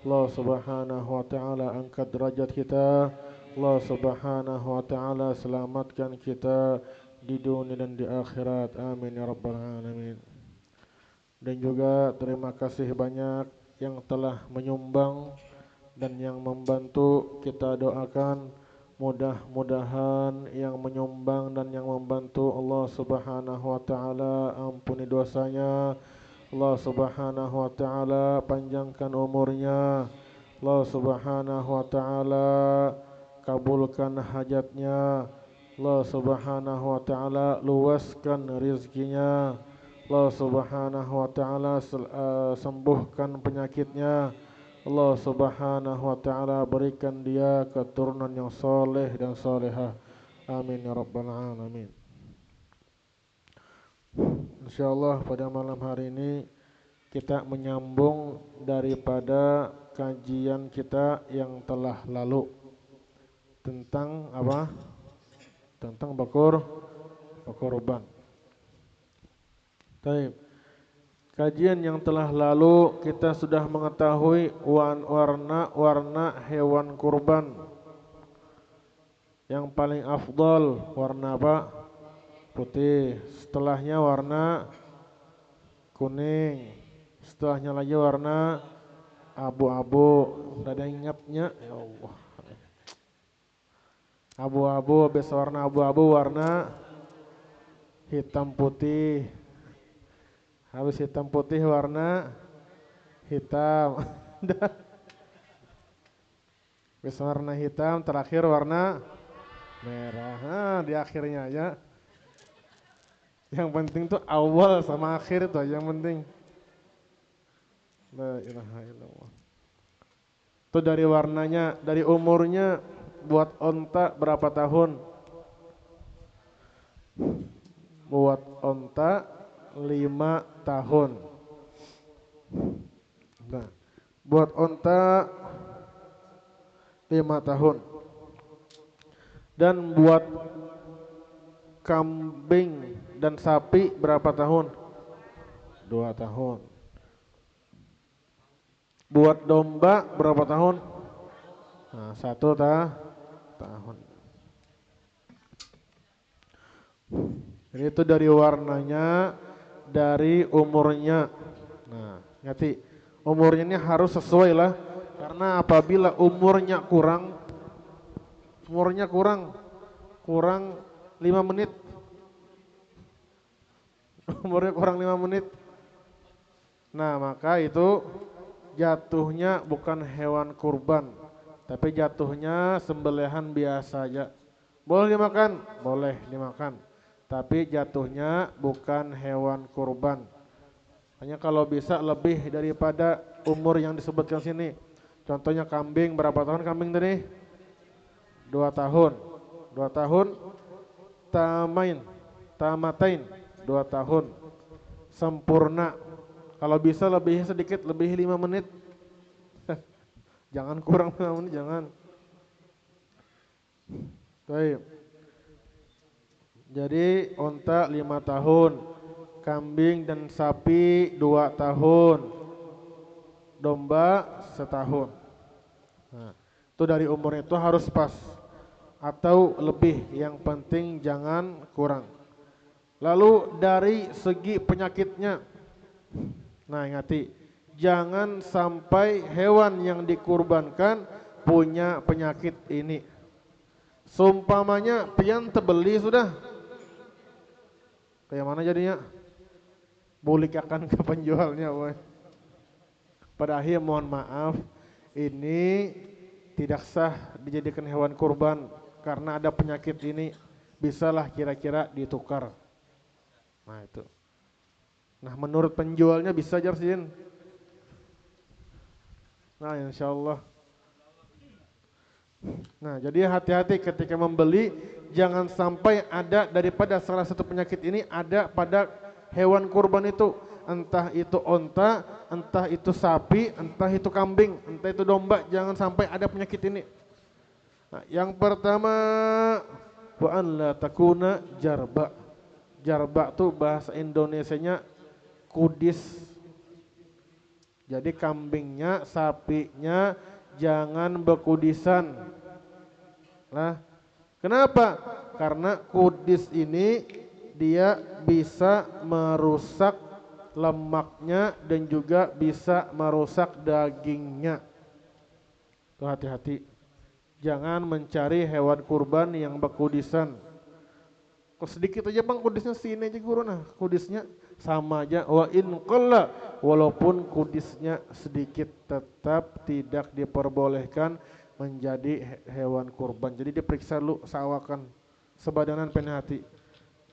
Allah Subhanahu wa taala angkat derajat kita, Allah Subhanahu wa taala selamatkan kita di dunia dan di akhirat. Amin ya rabbal alamin. Dan juga terima kasih banyak yang telah menyumbang dan yang membantu. Kita doakan mudah-mudahan yang menyumbang dan yang membantu Allah Subhanahu wa taala ampuni dosanya, Allah Subhanahu wa taala panjangkan umurnya, Allah Subhanahu wa taala kabulkan hajatnya, Allah Subhanahu wa taala luaskan rizkinya, Allah Subhanahu wa taala sembuhkan penyakitnya, Allah Subhanahu wa taala berikan dia keturunan yang soleh dan solehah. Amin ya rabbal alamin. Insyaallah pada malam hari ini kita menyambung daripada kajian kita yang telah lalu tentang apa? Tentang kurban. Baik. Kajian yang telah lalu kita sudah mengetahui warna-warna hewan kurban. Yang paling afdal warna apa? Putih. Setelahnya warna kuning. Setelahnya lagi warna abu-abu. Tidak ada yang ingatnya, ya Allah. Abu-abu, habis warna abu-abu warna hitam putih. Habis hitam putih warna hitam. Habis warna hitam terakhir warna merah. Nah, di akhirnya aja. Yang penting tuh awal sama akhir itu aja yang penting. La ilaha illallah. Itu dari warnanya, dari umurnya. Buat onta berapa tahun? Buat onta 5 tahun. Nah, buat onta 5 tahun. Dan buat kambing dan sapi berapa tahun? 2 tahun. Buat domba berapa tahun? Nah, 1 tahun. Jadi itu dari warnanya, dari umurnya. Nah, ngerti? Umurnya ini harus sesuai lah. Karena apabila umurnya kurang 5 menit. Umurnya kurang 5 menit. Nah, maka itu jatuhnya bukan hewan kurban, tapi jatuhnya sembelihan biasa aja. Boleh dimakan? Boleh dimakan. Tapi jatuhnya bukan hewan kurban. Hanya kalau bisa lebih daripada umur yang disebutkan sini. Contohnya kambing, berapa tahun kambing tadi? 2 tahun. 2 tahun. Tamatain 2 tahun. Sempurna. Kalau bisa lebih sedikit, lebih 5 menit. Jangan kurang 5 menit, jangan. Baik. Jadi onta 5 tahun, kambing dan sapi 2 tahun, domba 1 tahun. Nah, itu dari umurnya itu harus pas atau lebih, yang penting jangan kurang. Lalu dari segi penyakitnya, nah ingati, jangan sampai hewan yang dikurbankan punya penyakit ini. Seumpamanya pian tebeli sudah, kayak mana jadinya? bulikakan ke penjualnya, woy. Pada akhir mohon maaf, ini tidak sah dijadikan hewan kurban karena ada penyakit ini, bisalah kira-kira ditukar. Nah itu. Nah menurut penjualnya bisa Jarsin. Nah insya Allah. Nah jadi hati-hati ketika membeli, jangan sampai ada daripada salah satu penyakit ini ada pada hewan kurban itu. Entah itu onta, entah itu sapi, entah itu kambing, entah itu domba, jangan sampai ada penyakit ini. Nah, yang pertama, wa an la takuna jarba. Jarba itu bahasa Indonesianya kudis. Jadi kambingnya, sapinya jangan berkudisan. Nah, kenapa? Karena kudis ini dia bisa merusak lemaknya dan juga bisa merusak dagingnya. Tuh hati-hati. Jangan mencari hewan kurban yang berkudisan. Kok sedikit aja bang kudisnya sini aja guru, nah kudisnya sama aja. Wa in qalla, walaupun kudisnya sedikit tetap tidak diperbolehkan menjadi hewan kurban. Jadi diperiksa lu sawakan sebadanan penhati.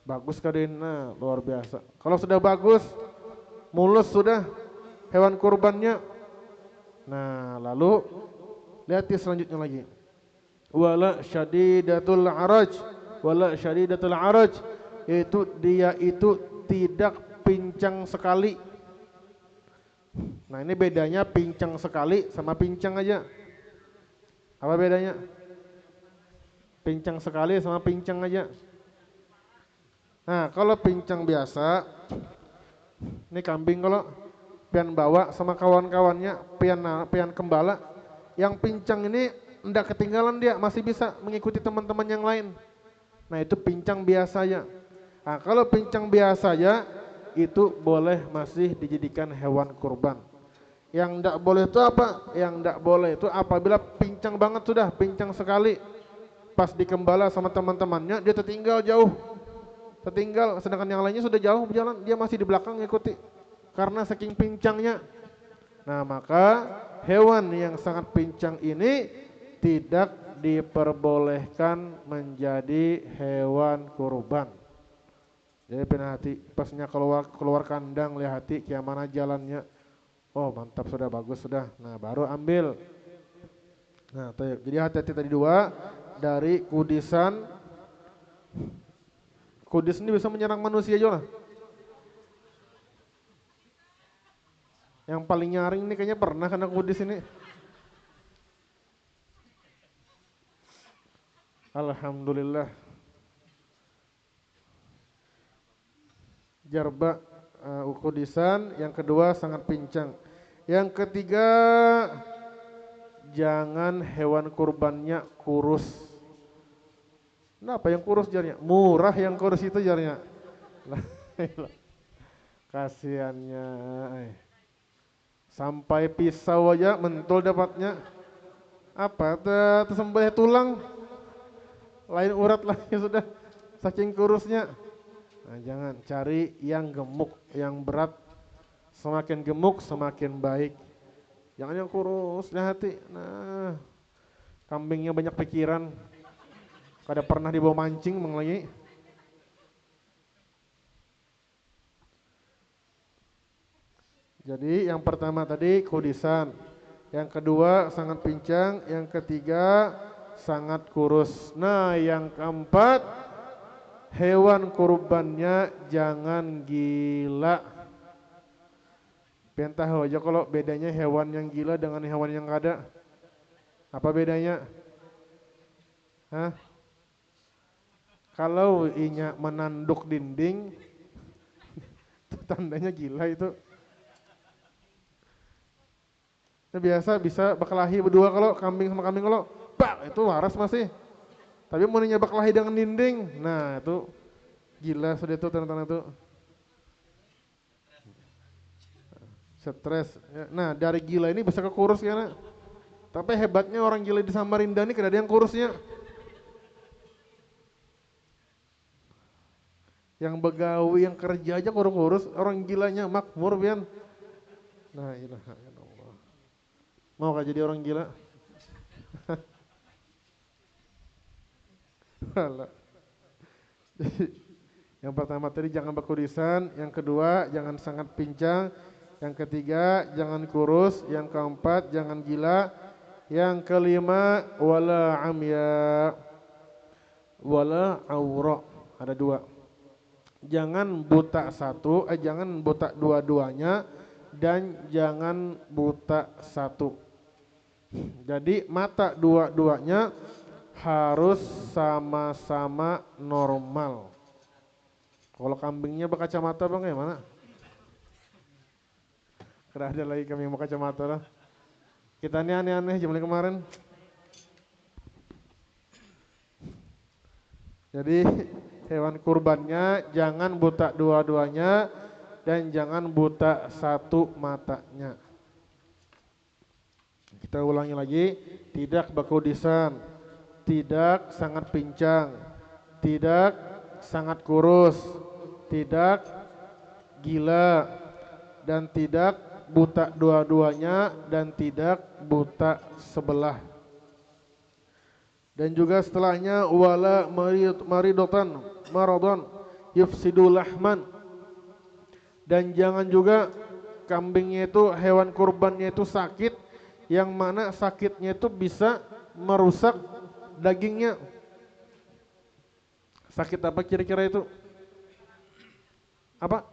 Bagus kadena luar biasa. Kalau sudah bagus, mulus sudah hewan kurbannya. Nah lalu lihat selanjutnya lagi. Wala syadidatul araj. Wala syadidatul araj, yaitu dia itu tidak pincang sekali. Nah ini bedanya pincang sekali sama pincang aja. Apa bedanya? Pincang sekali sama pincang aja. Nah kalau pincang biasa, ini kambing kalau pian bawa sama kawan-kawannya, pian gembala, yang pincang ini enggak ketinggalan, dia masih bisa mengikuti teman-teman yang lain. Nah itu pincang biasanya. Nah kalau pincang biasanya itu boleh masih dijadikan hewan kurban. Yang enggak boleh itu apa? Yang enggak boleh itu apabila pincang banget sudah, pincang sekali. Pas dikembala sama teman-temannya dia tertinggal jauh. Tertinggal, sedangkan yang lainnya sudah jauh berjalan, dia masih di belakang ngikuti. Karena saking pincangnya. Nah maka hewan yang sangat pincang ini tidak diperbolehkan menjadi hewan kurban. Jadi hati pasnya keluar kandang, lihat hati kayak mana jalannya. Oh mantap sudah, bagus sudah. Nah baru ambil. Nah jadi hati-hati tadi dua, dari kudisan. Kudis ini bisa menyerang manusia juga lah. Yang paling nyaring ini kayaknya pernah kena kudis ini. Alhamdulillah. Jarba kudisan, yang kedua sangat pincang. Yang ketiga, jangan hewan kurbannya kurus. Kenapa yang kurus jarnya? Murah yang kurus itu jarnya. Kasiannya. Sampai pisau aja mentul dapatnya. Apa? Tersembelih tulang. Lain urat lagi sudah. Saking kurusnya. Nah, jangan cari yang gemuk, yang berat. Semakin gemuk semakin baik. Jangan yang kurus, hati. Nah, kambingnya banyak pikiran. Kada pernah dibawa mancing lagi. Jadi yang pertama tadi kudisan, yang kedua sangat pincang, yang ketiga sangat kurus. Nah yang keempat, hewan kurbannya jangan gila. Pengen tahu aja kalau bedanya hewan yang gila dengan hewan yang kada. Apa bedanya? Hah? Kalau inya menanduk dinding, itu tandanya gila itu. Nah, biasa bisa berkelahi berdua kalau kambing sama kambing, kalau bak itu waras masih. Tapi mau berkelahi dengan dinding, nah itu gila sudah itu tanda-tanda itu. Stres. Nah dari gila ini bisa ke kurus karena. Tapi hebatnya orang gila di Samarinda ini kada ada yang kurusnya. Yang begawi, yang kerja aja kurus-kurus, orang gilanya makmur pian. La ilaha illallah. Mau gak jadi orang gila? Jadi, yang pertama tadi jangan berkurisan, yang kedua jangan sangat pincang, yang ketiga jangan kurus, yang keempat jangan gila, yang kelima wala amya wala aura. Ada dua. Jangan buta satu, jangan buta dua-duanya, dan jangan buta satu. Jadi mata dua-duanya harus sama-sama normal. Kalau kambingnya berkacamata bang, mana? Karena ada lagi kambing berkacamata lah. Kita ini aneh-aneh jam kemarin. Jadi hewan kurbannya jangan buta dua-duanya dan jangan buta satu matanya. Kita ulangi lagi, tidak berkudisan, tidak sangat pincang, tidak sangat kurus, tidak gila, dan tidak buta dua-duanya, dan tidak buta sebelah. Dan juga setelahnya wala maridotan maradon yufsidul lahman. Dan jangan juga kambingnya itu, hewan kurbannya itu sakit, yang mana sakitnya itu bisa merusak dagingnya. Sakit apa kira-kira itu? Apa?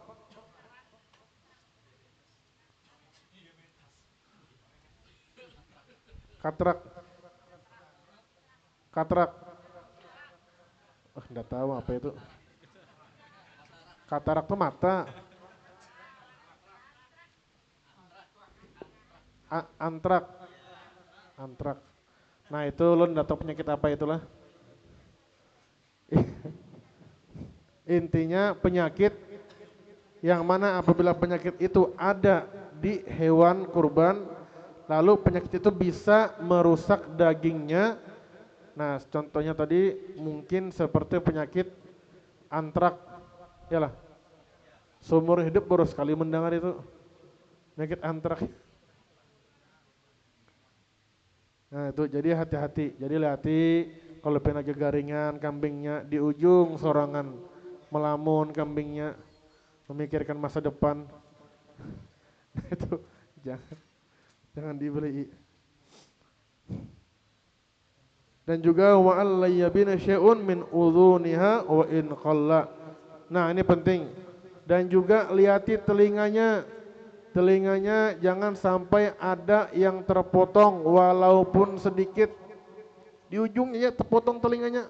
Katarak. Enggak tahu apa itu. Katarak itu mata. Antrak. Nah itu lo enggak tahu penyakit apa itulah. Intinya penyakit yang mana apabila penyakit itu ada di hewan kurban, lalu penyakit itu bisa merusak dagingnya. Nah, contohnya tadi mungkin seperti penyakit antrak, yalah. Seumur hidup baru sekali mendengar itu penyakit antrak. Nah itu jadi hati-hati. Jadi hati kalau pengen lagi garingan kambingnya di ujung sorangan melamun kambingnya, memikirkan masa depan. Itu jangan dibeli. Dan juga wa allayyabina syai'un min udhuniha wa in qalla. Nah, ini penting. Dan juga lihati telinganya. Telinganya jangan sampai ada yang terpotong walaupun sedikit. Di ujungnya ya terpotong telinganya.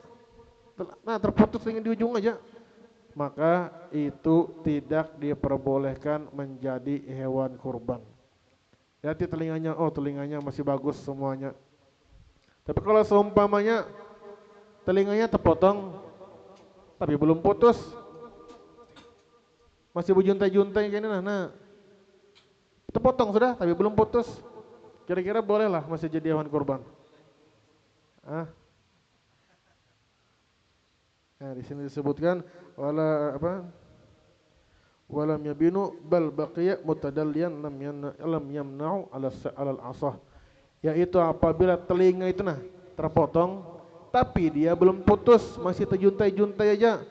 Nah, terputus telinga di ujung aja. Maka itu tidak diperbolehkan menjadi hewan kurban. Lihat telinganya, oh telinganya masih bagus semuanya. Tapi kalau seumpamanya telinganya terpotong tapi belum putus, masih berjuntai-juntai kayak ini, nah terpotong sudah tapi belum putus, kira-kira bolehlah masih jadi hewan kurban? Nah di sini disebutkan walam yabinu bal baqiya mutadalliyan lam yamna'u alal asah. Yaitu apabila telinga itu terpotong tapi dia belum putus, masih terjuntai-juntai aja.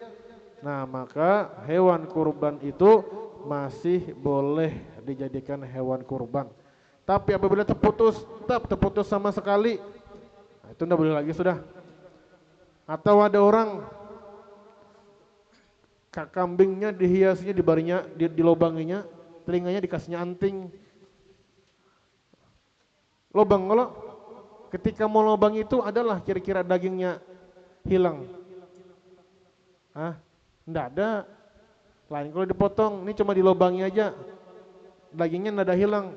Nah, maka hewan kurban itu masih boleh dijadikan hewan kurban. Tapi apabila terputus sama sekali, nah itu enggak boleh lagi sudah. Atau ada orang kambingnya dihiasnya dilobanginya, telinganya dikasihnya anting. Lobang, kalau ketika mau lobang itu adalah kira-kira dagingnya hilang. Enggak ada. Lain kalau dipotong, ini cuma dilobangi aja. Dagingnya enggak ada hilang.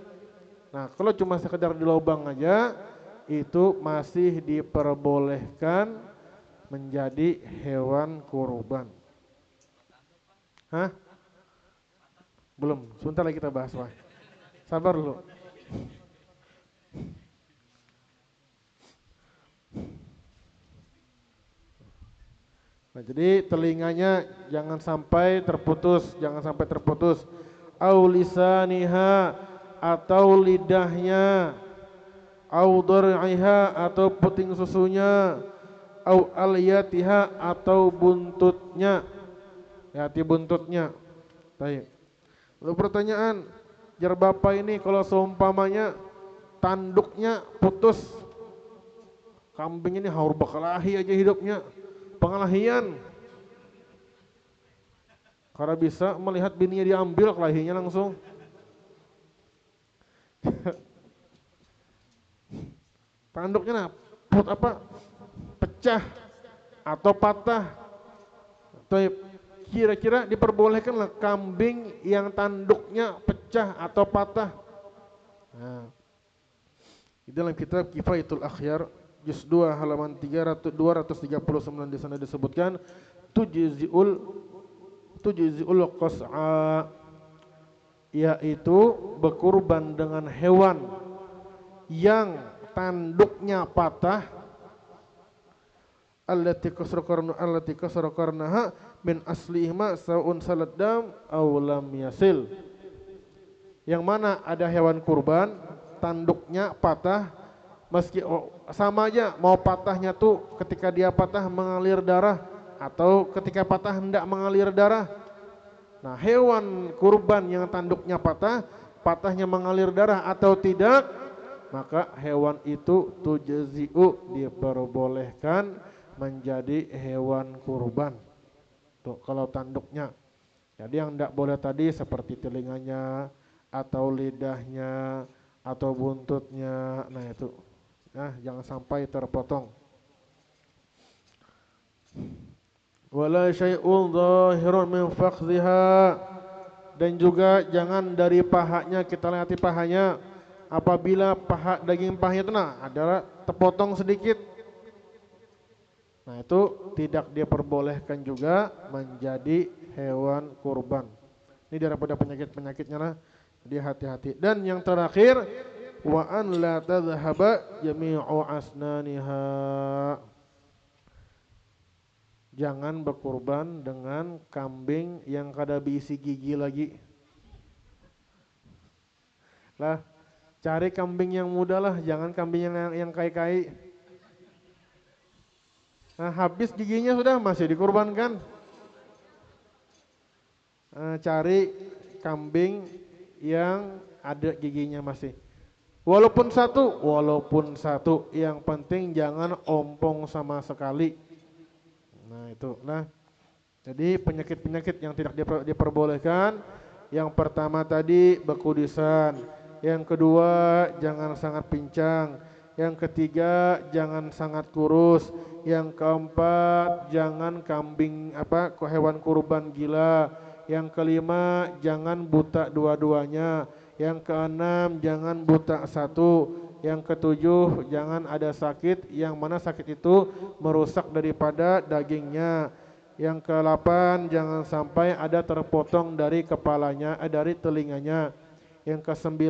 Nah, kalau cuma sekedar dilobang aja, itu masih diperbolehkan menjadi hewan kurban. Belum, sebentar lagi kita bahas, Pak. Sabar dulu. Nah, jadi telinganya jangan sampai terputus, jangan sampai terputus. Au lisaniha atau lidahnya, au dar'iha atau puting susunya, au aliyatiha atau buntutnya. Ya, hati buntutnya. Baik. Lalu pertanyaan, jar bapak ini kalau seumpamanya tanduknya putus, kambing ini haur bakalahi aja hidupnya, pengalahian. Karena bisa melihat bininya diambil kelahinya langsung. Tanduknya pecah atau patah. Kira-kira diperbolehkanlah kambing yang tanduknya pecah atau patah. Nah, di dalam kitab Kifayatul Akhyar juz 2 halaman 239 di sana disebutkan tujziul qas'a, yaitu berkurban dengan hewan yang tanduknya patah, allati kasra qarnaha min aslihima sa'un saladam aw lam yasil. Yang mana ada hewan kurban tanduknya patah, meski sama aja mau patahnya tuh ketika dia patah mengalir darah atau ketika patah hendak mengalir darah. Nah, hewan kurban yang tanduknya patah, patahnya mengalir darah atau tidak, maka hewan itu tujzi'u, diperbolehkan menjadi hewan kurban. Tuh, kalau tanduknya. Jadi yang tidak boleh tadi seperti telinganya atau lidahnya atau buntutnya. Nah itu, nah jangan sampai terpotong. Wala syai'un dhahirun min fakhziha, dan juga jangan dari pahanya, kita lihati pahanya. Apabila paha, daging pahanya itu adalah terpotong sedikit, nah itu tidak diperbolehkan juga menjadi hewan kurban. Ini daripada penyakit-penyakitnya lah, jadi hati-hati. Dan yang terakhir, wa an la tadhhaba jami'u asnaniha, jangan berkurban dengan kambing yang kada berisi gigi lagi. Lah, cari kambing yang muda lah, jangan kambing yang kai-kai. Nah, habis giginya sudah masih dikurbankan. Nah, cari kambing yang ada giginya masih. Walaupun satu, yang penting jangan ompong sama sekali. Nah itu, nah jadi penyakit-penyakit yang tidak diperbolehkan, yang pertama tadi bekudisan, yang kedua jangan sangat pincang, yang ketiga jangan sangat kurus, yang keempat jangan kambing hewan kurban gila, yang kelima jangan buta dua-duanya, yang keenam jangan buta satu, yang ketujuh jangan ada sakit yang mana sakit itu merusak daripada dagingnya, yang ke-8 jangan sampai ada terpotong dari kepalanya, dari telinganya, yang ke-9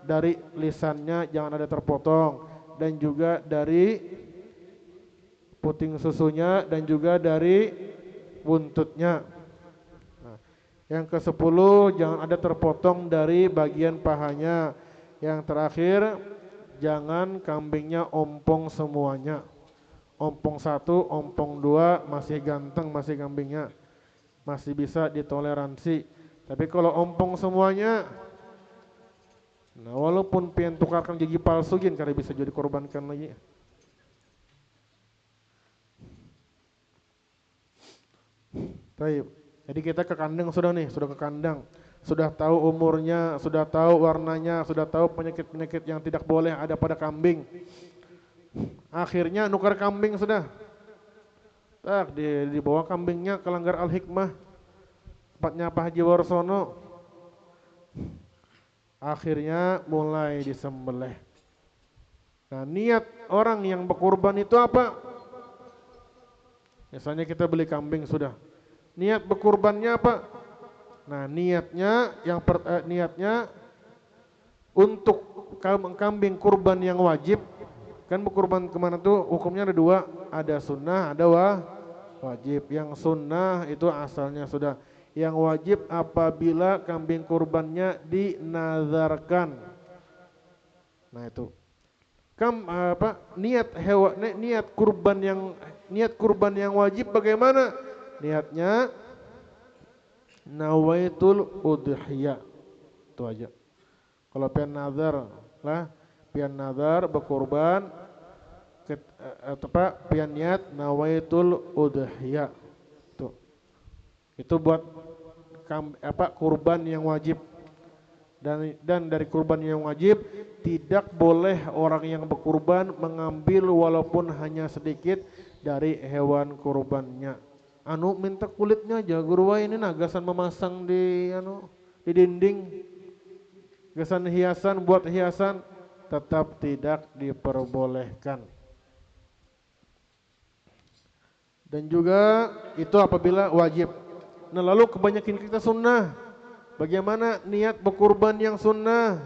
dari lisannya jangan ada terpotong, dan juga dari puting susunya, dan juga dari buntutnya. Nah, yang ke-10 jangan ada terpotong dari bagian pahanya. Yang terakhir, jangan kambingnya ompong semuanya. Ompong 1, ompong 2 masih ganteng, masih kambingnya, masih bisa ditoleransi. Tapi kalau ompong semuanya, nah walaupun pengen tukarkan gigi palsu gin, karena bisa jadi korbankan lagi. Baik. Jadi kita ke kandang sudah nih, sudah ke kandang. Sudah tahu umurnya, sudah tahu warnanya, sudah tahu penyakit-penyakit yang tidak boleh ada pada kambing. Akhirnya nukar kambing sudah. Tak, dibawa kambingnya ke Langgar Al-Hikmah, tempatnya Pak Haji Warsono. Akhirnya mulai disembelih. Nah, niat orang yang berkurban itu apa? Misalnya kita beli kambing sudah. Niat berkurbannya apa? Nah, niatnya niatnya untuk kambing kurban yang wajib. Kan berkurban kemana tuh hukumnya ada dua, ada sunnah, ada Wajib. Yang sunnah itu asalnya sudah. Yang wajib apabila kambing kurbannya dinazarkan. Nah itu. Niat kurban yang wajib bagaimana? Niatnya nawaitul udhiyah. Itu aja. Kalau pian nazar berkurban pian niat nawaitul udhiyah. Itu buat kurban yang wajib. Dan dari kurban yang wajib tidak boleh orang yang berkurban mengambil walaupun hanya sedikit dari hewan kurbannya. Minta kulitnya aja, guru ini gasan memasang di dinding, gasan hiasan buat hiasan, tetap tidak diperbolehkan. Dan juga itu apabila wajib. Nah lalu kebanyakan kita sunnah. Bagaimana niat berkurban yang sunnah?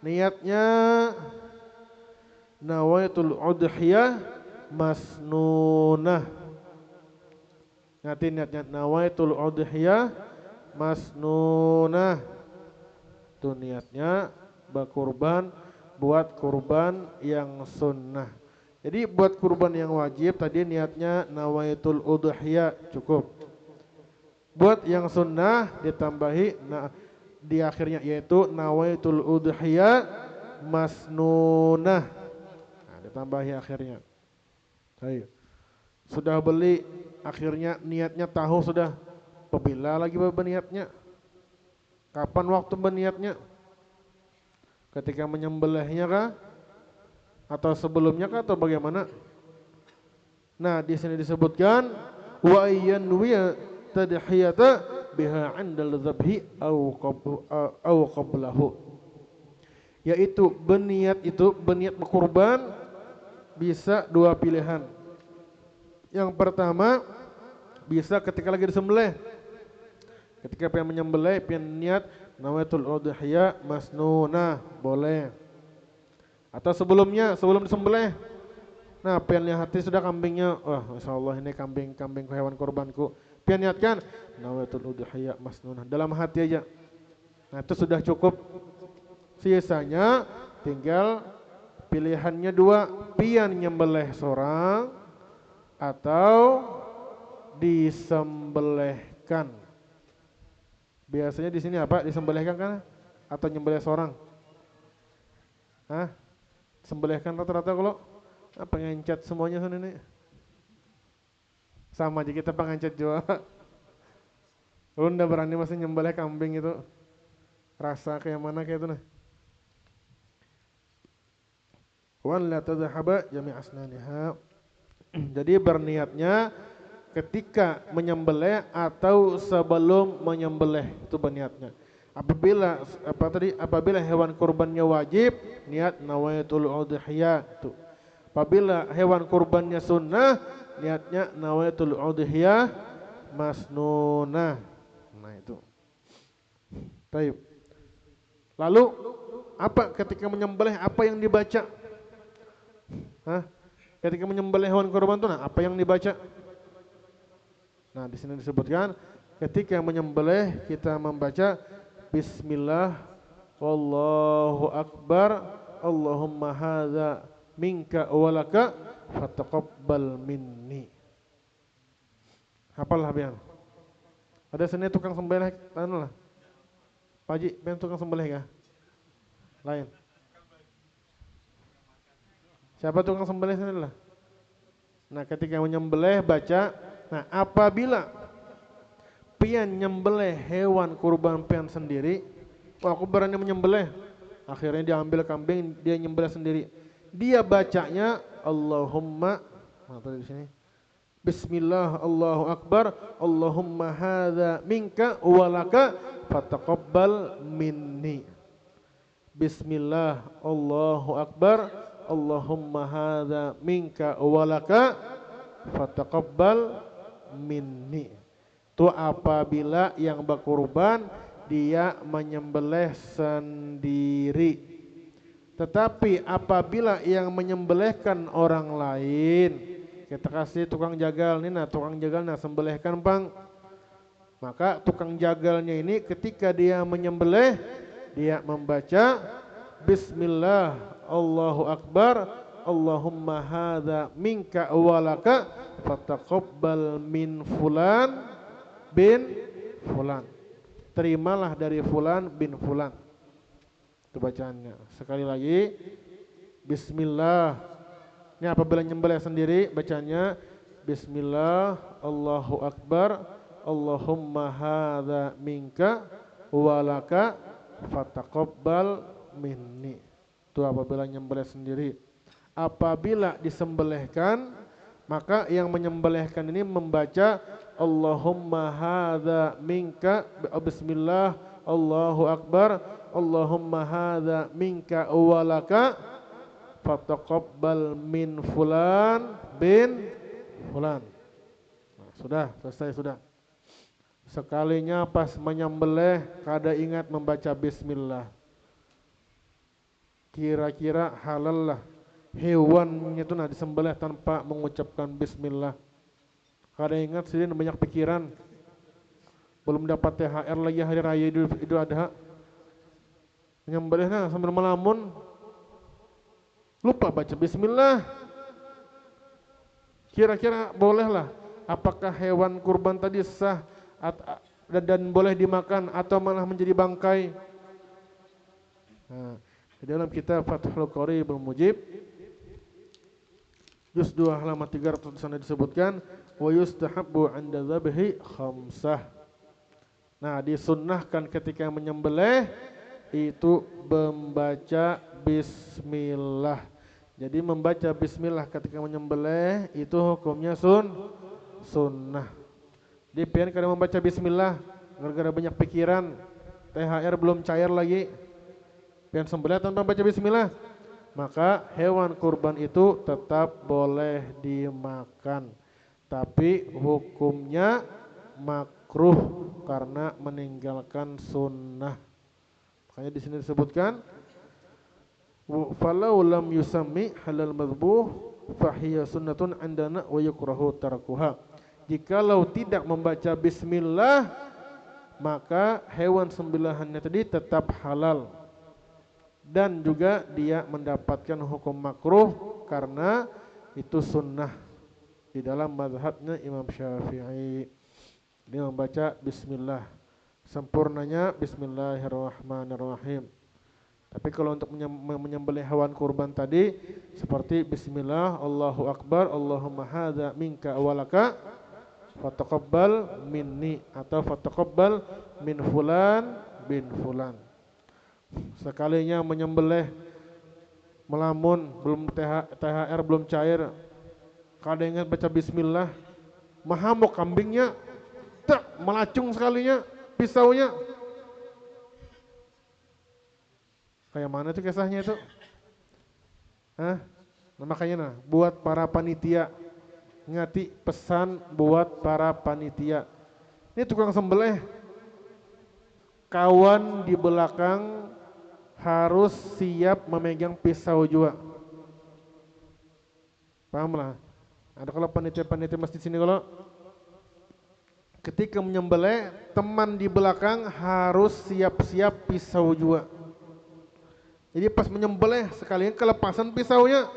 Niatnya nawaitul udhiyah masnunah. Nanti niatnya nawaitul udhiyah masnunah. Itu niatnya berkurban buat kurban yang sunnah. Jadi buat kurban yang wajib tadi niatnya nawaitul udhiyah cukup. Buat yang sunnah ditambahi di akhirnya yaitu nawaitul udhiyah masnunah. Nah, ditambahi akhirnya. Ayo. Sudah beli akhirnya niatnya tahu sudah. Apabila lagi berniatnya? Kapan waktu berniatnya? Ketika menyembelihnya kah? Atau sebelumnya kah atau bagaimana? Nah, di sini disebutkan wa yanwiya tadhiyata biha 'indal dzabhi au qablahu. Yaitu berniat berkurban bisa dua pilihan. Yang pertama bisa ketika lagi disembelih. Ketika pengen menyembelih, pengen niat nawaitul udhiyah masnunah, boleh. Atau sebelum disembelih. Nah, pengen lihat hati sudah kambingnya, wah masyaallah ini kambing hewan kurbanku. Pian niatkan nawaitul udhiyah masnunah dalam hati aja. Nah itu sudah cukup. Sisanya tinggal pilihannya dua, pian nyembelih seorang atau disembelihkan. Biasanya di sini apa? Disembelihkan kan? Atau nyembelih seorang? Sembelihkan rata-rata kalau pengencet semuanya sana ini. Sama aja kita pengencet juga. Lu udah berani masih nyembelih kambing itu. Rasa kayak mana kayak itu nah. Wan la tadhhaba jami' asnaniha. Jadi berniatnya ketika menyembelih atau sebelum menyembelih itu berniatnya. Apabila hewan kurbannya wajib, niat nawaitul udhiyah itu. Apabila hewan kurbannya sunnah, niatnya nawaitul udhiyah masnunah. Nah itu. Baik. Lalu apa ketika menyembelih apa yang dibaca? Ketika menyembelih hewan kurban itu apa yang dibaca? Nah, di sini disebutkan ketika menyembelih kita membaca bismillah wallahu akbar Allahumma hadza minka walaka fataqabbal minni. Hafal Habian. Ada sini tukang sembelih lah. Pak Haji, pengen tukang sembelih kah? Lain. Siapa tukang sembelih sini lah? Nah, ketika menyembelih baca, nah apabila pian nyembelih hewan kurban pian sendiri, aku berani menyembelih. Akhirnya diambil kambing, dia nyembelih sendiri. Dia bacanya Allahumma, di sini. Bismillah Allahu akbar Allahumma hadza minka walaka fataqabbal minni. Bismillah Allahu akbar Allahumma hadza minka walaka fataqabbal minni. Itu apabila yang berkurban dia menyembelih sendiri. Tetapi apabila yang menyembelihkan orang lain, kita kasih tukang jagal nih, nah tukang jagal nah sembelihkan bang. Maka tukang jagalnya ini ketika dia menyembelih, dia membaca Bismillah, Allahu Akbar, Allahumma hadza minka walaka fataqabbal min fulan bin fulan. Terimalah dari fulan bin fulan. Itu bacaannya. Sekali lagi Bismillah. Ini apabila nyembelih sendiri bacanya Bismillah, Allahu Akbar, Allahumma hadza minka walaka fataqabbal minni. Itu apabila nyembelih sendiri. Apabila disembelihkan, maka yang menyembelihkan ini membaca Allahumma hadza minka, Bismillah, Allahu Akbar, Allahumma hadza minka walaka fataqabbal min fulan bin fulan. Nah, sudah selesai sudah. Sekalinya pas menyembelih kada ingat membaca bismillah. Kira-kira halal lah hewannya itu nah disembelih tanpa mengucapkan bismillah. Kada ingat sih banyak pikiran. Belum dapat THR lagi hari raya Idul Adha. Menyembelihnya sambil melamun. Lupa baca bismillah. Kira-kira bolehlah. Apakah hewan kurban tadi sah dan boleh dimakan atau malah menjadi bangkai? Nah, di dalam kitab Fathul Qoribul Mujib juz 2 halaman 300 di sana disebutkan wa yustahabbu 'inda dzabhi khamsah. Nah, disunnahkan ketika menyembelih itu membaca bismillah. Jadi membaca bismillah ketika menyembelih itu hukumnya sunnah. Di pian kada membaca bismillah gara-gara banyak pikiran, THR belum cair lagi. Pian sembelih tanpa baca bismillah, maka hewan kurban itu tetap boleh dimakan. Tapi hukumnya makruh karena meninggalkan sunnah. Makanya di sini disebutkan falau lam yusammi halal madhbuh fahiya sunnatun andana wa yukrahu tarkuha. Jikalau tidak membaca bismillah, maka hewan sembelihannya tadi tetap halal dan juga dia mendapatkan hukum makruh karena itu sunnah di dalam mazhabnya Imam Syafi'i. Dia membaca bismillah, sempurnanya bismillahirrahmanirrahim. Tapi kalau untuk menyembelih hewan kurban tadi seperti bismillah, Allahu Akbar, Allahumma hadza minka walaka fataqabbal minni atau fataqabbal min fulan bin fulan. Sekalinya menyembelih melamun belum THR belum cair, kada ingat baca bismillah, mahamuk kambingnya, tak melacung sekalinya pisaunya. Kayak mana tuh kisahnya itu? Nah, makanya buat para panitia, ngati pesan buat para panitia. Ini tukang sembelih, kawan di belakang harus siap memegang pisau juga. Paham lah? Ada kalau panitia-panitia masjid sini kalau ketika menyembelih, teman di belakang harus siap-siap pisau juga. Jadi pas menyembelih sekalian kelepasan pisaunya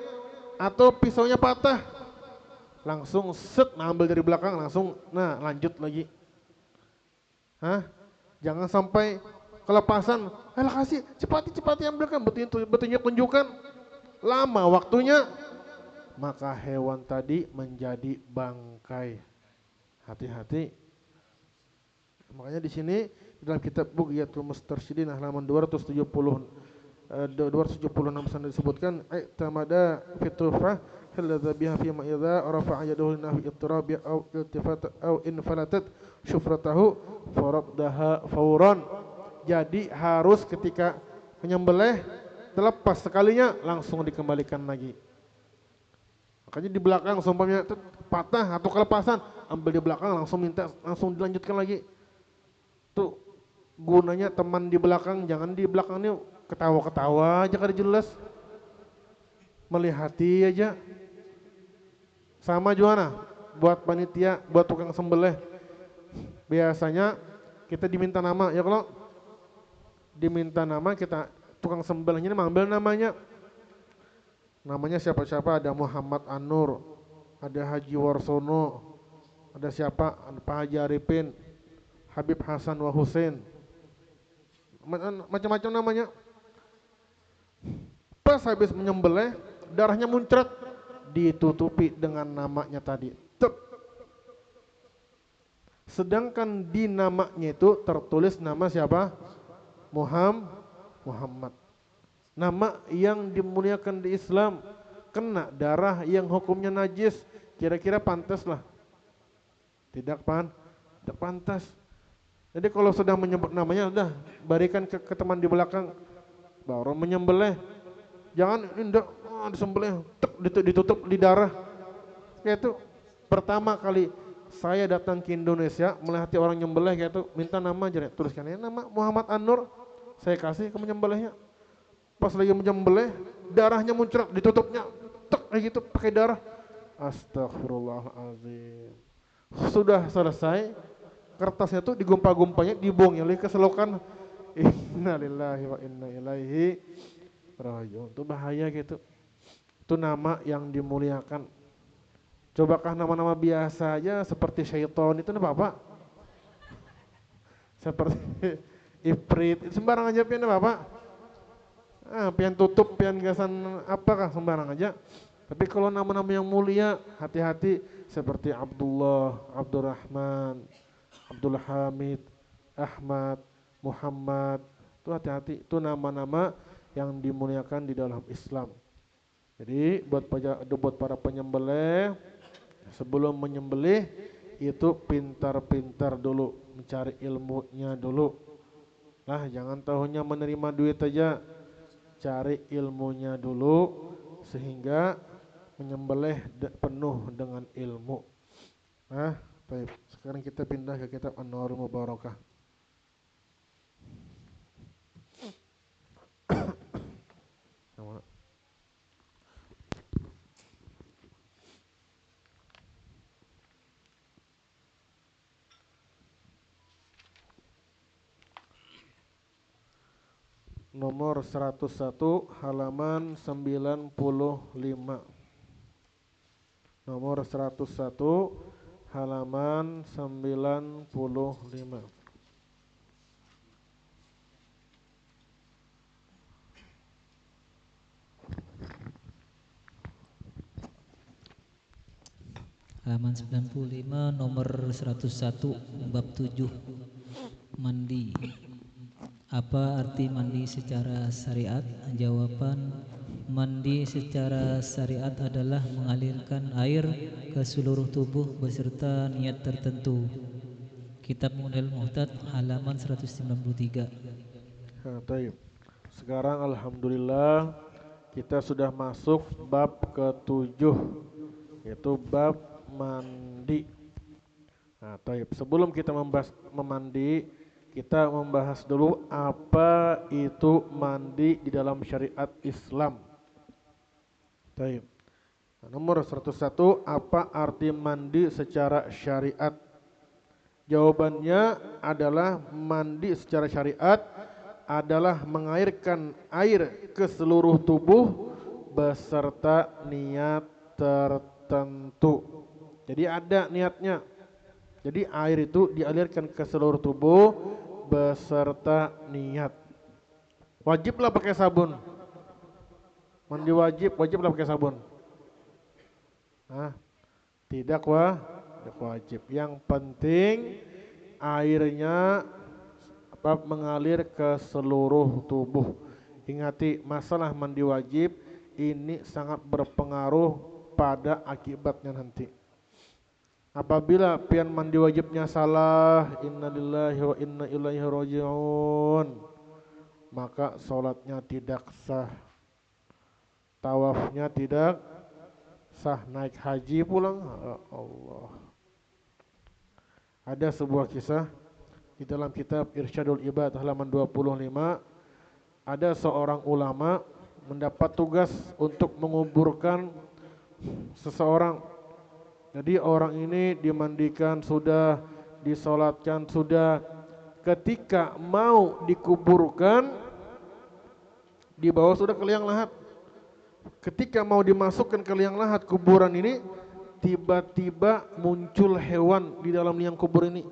atau pisaunya patah, langsung set ambil dari belakang langsung lanjut lagi. Jangan sampai kelepasan, kasih cepat ambilkan, betul tunjukkan, lama waktunya, maka hewan tadi menjadi bangkai. Hati-hati. Makanya di sini dalam kitab Bughyatul Mustarsyidin halaman 276 sana disebutkan tamada fitufah hadza biha fi ma idza rafa'a yadahu nahu ittirabi aw iltifat aw infalatat syufratahu faraddaha fauran. Jadi harus ketika menyembelih terlepas sekalinya langsung dikembalikan lagi. Makanya di belakang sumpahnya patah atau kelepasan, ambil di belakang langsung dilanjutkan lagi. Tuh gunanya teman di belakang, jangan di belakang ini ketawa-ketawa aja kada jelas, melihati aja. Sama juga buat panitia, buat tukang sembelih. Biasanya kita diminta nama, ya kalau diminta nama kita tukang sembelihnya mengambil namanya. Namanya siapa-siapa, ada Muhammad Anur, ada Haji Warsono, ada siapa, ada Pak Haji Arifin, Habib Hasan wa Husain, macam-macam namanya. Pas habis menyembelih, darahnya muncrat, ditutupi dengan namanya tadi. Tep. Sedangkan di namanya itu tertulis nama siapa? Muhammad. Nama yang dimuliakan di Islam, kena darah yang hukumnya najis, kira-kira pantas lah? Tidak pantas. Jadi kalau sudah menyebut namanya, udah berikan ke teman di belakang, baru menyembelih. Jangan indah disembelih, ditutup di darah. Kayak itu pertama kali saya datang ke Indonesia melihat orang nyembelih kayak itu, minta nama aja, tuliskan ya nama Muhammad Anur, saya kasih ke menyembelihnya. Pas lagi menyembelih, darahnya muncrat, ditutupnya, kayak gitu pakai darah. Astagfirullahaladzim. Sudah selesai, kertasnya tuh digumpa-gumpanya, dibuangnya ke selokan. Innalillahi wa inna ilaihi raji'un. Itu bahaya gitu. Itu nama yang dimuliakan. Cobakah nama-nama biasa aja seperti syaitan itu apa? Seperti ifrit, itu sembarang aja pian Bapak. Pian tutup, pian gasan apakah sembarang aja. Tapi kalau nama-nama yang mulia, hati-hati seperti Abdullah, Abdurrahman, Abdul Hamid, Ahmad, Muhammad. Itu hati-hati, itu nama-nama yang dimuliakan di dalam Islam. Jadi buat para penyembelih, sebelum menyembelih itu pintar-pintar dulu, mencari ilmunya dulu. Nah, jangan tahunya menerima duit aja. Cari ilmunya dulu sehingga menyembelih penuh dengan ilmu. Nah, baik. Sekarang kita pindah ke kitab An-Nawirul Mubarakah. Nomor 101 halaman 95. Nomor 101 halaman 95. Halaman 95 nomor 101 bab 7 mandi. Apa arti mandi secara syariat? Jawaban, mandi secara syariat adalah mengalirkan air ke seluruh tubuh beserta niat tertentu. Kitab Munil Muhtad halaman 193. Sekarang alhamdulillah kita sudah masuk bab ke-7, yaitu bab mandi. Nah, sebelum kita membahas memandi, kita membahas dulu apa itu mandi di dalam syariat Islam. Baik. Nomor 101, apa arti mandi secara syariat? Jawabannya adalah mandi secara syariat adalah mengairkan air ke seluruh tubuh beserta niat tertentu. Jadi ada niatnya. Jadi air itu dialirkan ke seluruh tubuh beserta niat. Wajiblah pakai sabun. Mandi wajiblah pakai sabun. Tidak wajib. Yang penting airnya mengalir ke seluruh tubuh. Ingati, masalah mandi wajib ini sangat berpengaruh pada akibatnya nanti. Apabila pian mandi wajibnya salah, innalillahi wa inna ilaihi raji'un, maka sholatnya tidak sah, tawafnya tidak sah, naik haji pulang. Allah. Ada sebuah kisah di dalam kitab Irsyadul Ibad halaman 25. Ada seorang ulama mendapat tugas untuk menguburkan seseorang Jadi orang ini dimandikan sudah, disolatkan sudah, ketika mau dikuburkan di bawah sudah ke liang lahat. Ketika mau dimasukkan ke liang lahat kuburan ini, tiba-tiba muncul hewan di dalam liang kubur ini.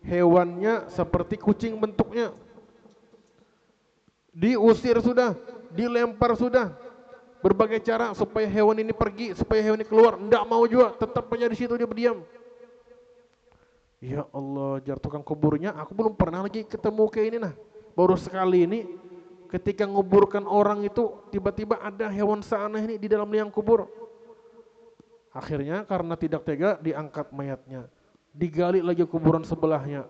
Hewannya seperti kucing bentuknya. Diusir sudah, dilempar sudah, berbagai cara supaya hewan ini pergi, supaya hewan ini keluar. Tidak mau juga, tetap aja di situ dia berdiam. Ya Allah, jar tukang kuburnya, aku belum pernah lagi ketemu kayak ini nah. Baru sekali ini, ketika nguburkan orang itu, tiba-tiba ada hewan seaneh ini di dalam liang kubur. Akhirnya karena tidak tega, diangkat mayatnya, digali lagi kuburan sebelahnya.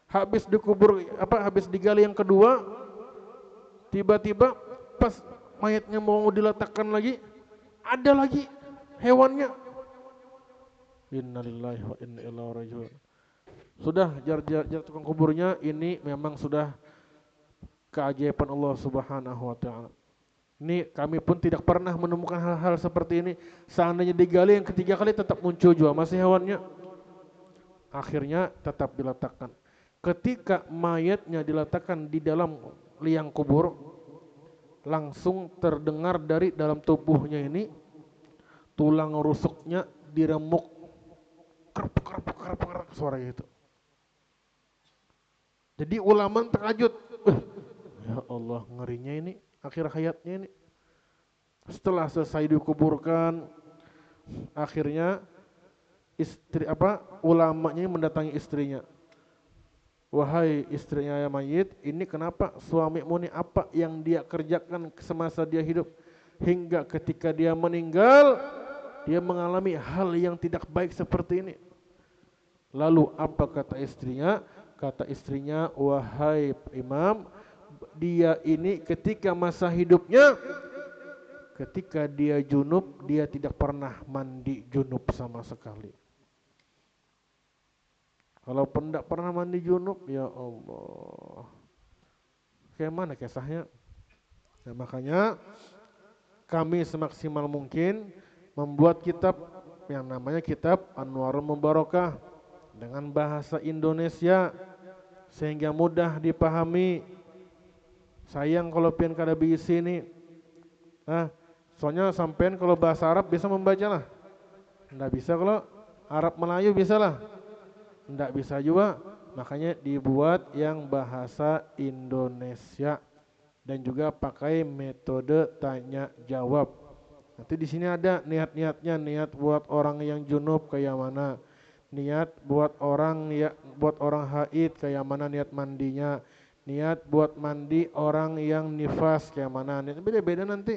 Habis dikubur, habis digali yang kedua, tiba-tiba pas mayatnya mau diletakkan lagi, ada lagi hewannya. Innalillahi wa inna ilaihi raji'un. Sudah jar tukang kuburnya ini memang sudah keajaiban Allah Subhanahu wa taala. Ini kami pun tidak pernah menemukan hal-hal seperti ini. Seandainya digali yang ketiga kali tetap muncul juga masih hewannya. Akhirnya tetap diletakkan. Ketika mayatnya diletakkan di dalam liang kubur, langsung terdengar dari dalam tubuhnya ini tulang rusuknya diremuk, kerap suara itu. Jadi ulama terkejut, ya Allah, ngerinya ini akhir hayatnya ini. Setelah selesai dikuburkan, akhirnya ulamanya mendatangi istrinya. Wahai istrinya yang mayit, ini kenapa suamimu ini apa yang dia kerjakan semasa dia hidup hingga ketika dia meninggal dia mengalami hal yang tidak baik seperti ini. Lalu apa kata istrinya? Kata istrinya, wahai Imam, dia ini ketika masa hidupnya, ketika dia junub, dia tidak pernah mandi junub sama sekali. Kalau tidak pernah mandi junub, ya Allah, kayak mana kisahnya? Nah, makanya kami semaksimal mungkin membuat kitab yang namanya kitab Anwarul Mubarakah dengan bahasa Indonesia sehingga mudah dipahami. Sayang kalau pian kada bisa ini. Soalnya sampean kalau bahasa Arab bisa membaca lah. Tidak bisa kalau Arab Melayu bisa lah. Tidak bisa juga, makanya dibuat yang bahasa Indonesia dan juga pakai metode tanya jawab. Nanti di sini ada niat-niatnya, niat buat orang yang junub kayak mana, niat buat orang haid kayak mana niat mandinya, niat buat mandi orang yang nifas kayak mana, niat beda-beda nanti.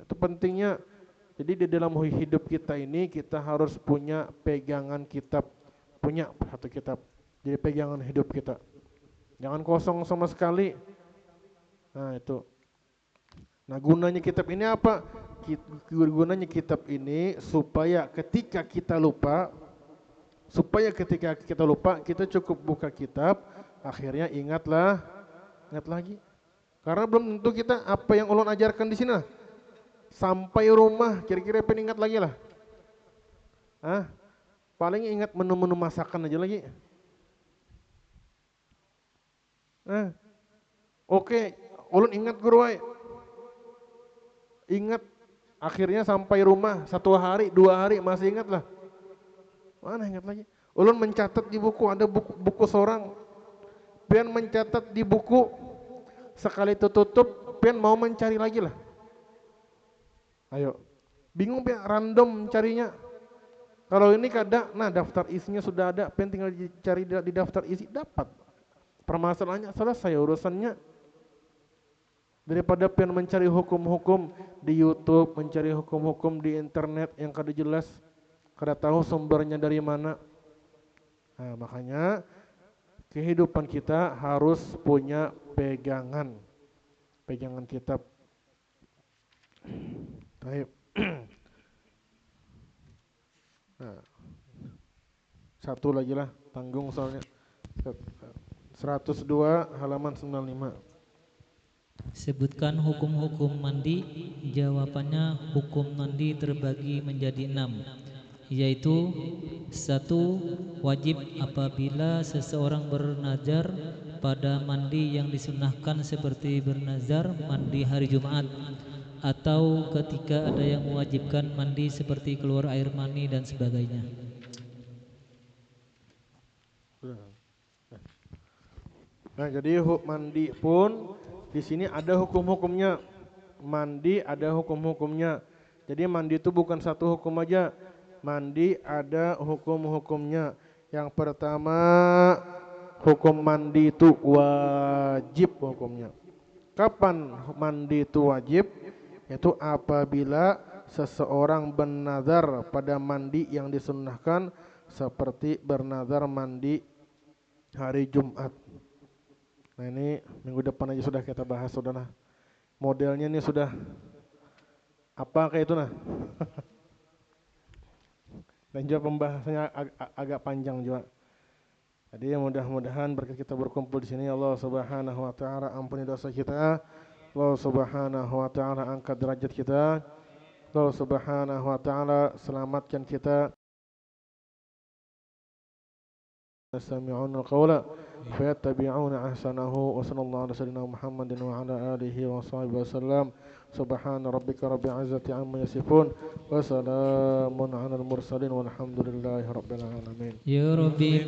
Itu pentingnya. Jadi di dalam hidup kita ini kita harus punya pegangan kitab. Punya satu kitab, jadi pegangan hidup kita. Jangan kosong sama sekali. Nah itu. Nah gunanya kitab ini apa? Gunanya kitab ini supaya ketika kita lupa, kita cukup buka kitab, akhirnya ingat lagi. Karena belum tentu kita apa yang ulun ajarkan di sini. Sampai rumah kira-kira peningat lagi lah. Paling ingat menu-menu masakan aja lagi. Oke, ulun ingat guru ay. Ingat, akhirnya sampai rumah 1 hari, 2 hari masih ingat lah. Mana ingat lagi? Ulun mencatat di buku, ada buku seorang. Pian mencatat di buku, sekali tutup, pian mau mencari lagi lah. Ayo, bingung pian random carinya. Kalau ini kada, nah daftar isinya sudah ada, pen tinggal dicari di daftar isi, dapat. Permasalahannya selesai urusannya. Daripada pen mencari hukum-hukum di YouTube, mencari hukum-hukum di internet yang kada jelas, kada tahu sumbernya dari mana. Nah, makanya kehidupan kita harus punya pegangan kitab. Baik. Nah, satu lagi lah, tanggung soalnya. 102 halaman 95. Sebutkan hukum-hukum mandi. Jawabannya, hukum mandi terbagi menjadi 6, yaitu 1. Wajib apabila seseorang bernazar pada mandi yang disunnahkan seperti bernazar mandi hari Jumat, atau ketika ada yang mewajibkan mandi seperti keluar air mani dan sebagainya. Nah, jadi mandi pun di sini ada hukum-hukumnya. Mandi ada hukum-hukumnya. Jadi mandi itu bukan satu hukum aja. Mandi ada hukum-hukumnya. Yang pertama, hukum mandi itu wajib hukumnya. Kapan mandi itu wajib? Yaitu apabila seseorang bernazar pada mandi yang disunnahkan seperti bernazar mandi hari Jumat. Nah, ini minggu depan aja sudah kita bahas, sudah nah. Modelnya ini sudah apa kayak itu nah. Dan juga pembahasannya agak panjang juga. Jadi mudah-mudahan berkat kita berkumpul di sini, Allah Subhanahu wa taala ampuni dosa kita. Allah Subhanahu wa taala angkat derajat kita. Allah Subhanahu wa taala selamatkan kita. يستمعون القول فيتبعون أحسنه وصلى الله على سيدنا محمد وعلى آله وصحبه وسلم سبحان ربك رب العزة عما يصفون وسلام على المرسلين والحمد لله رب العالمين. Ya Rabbi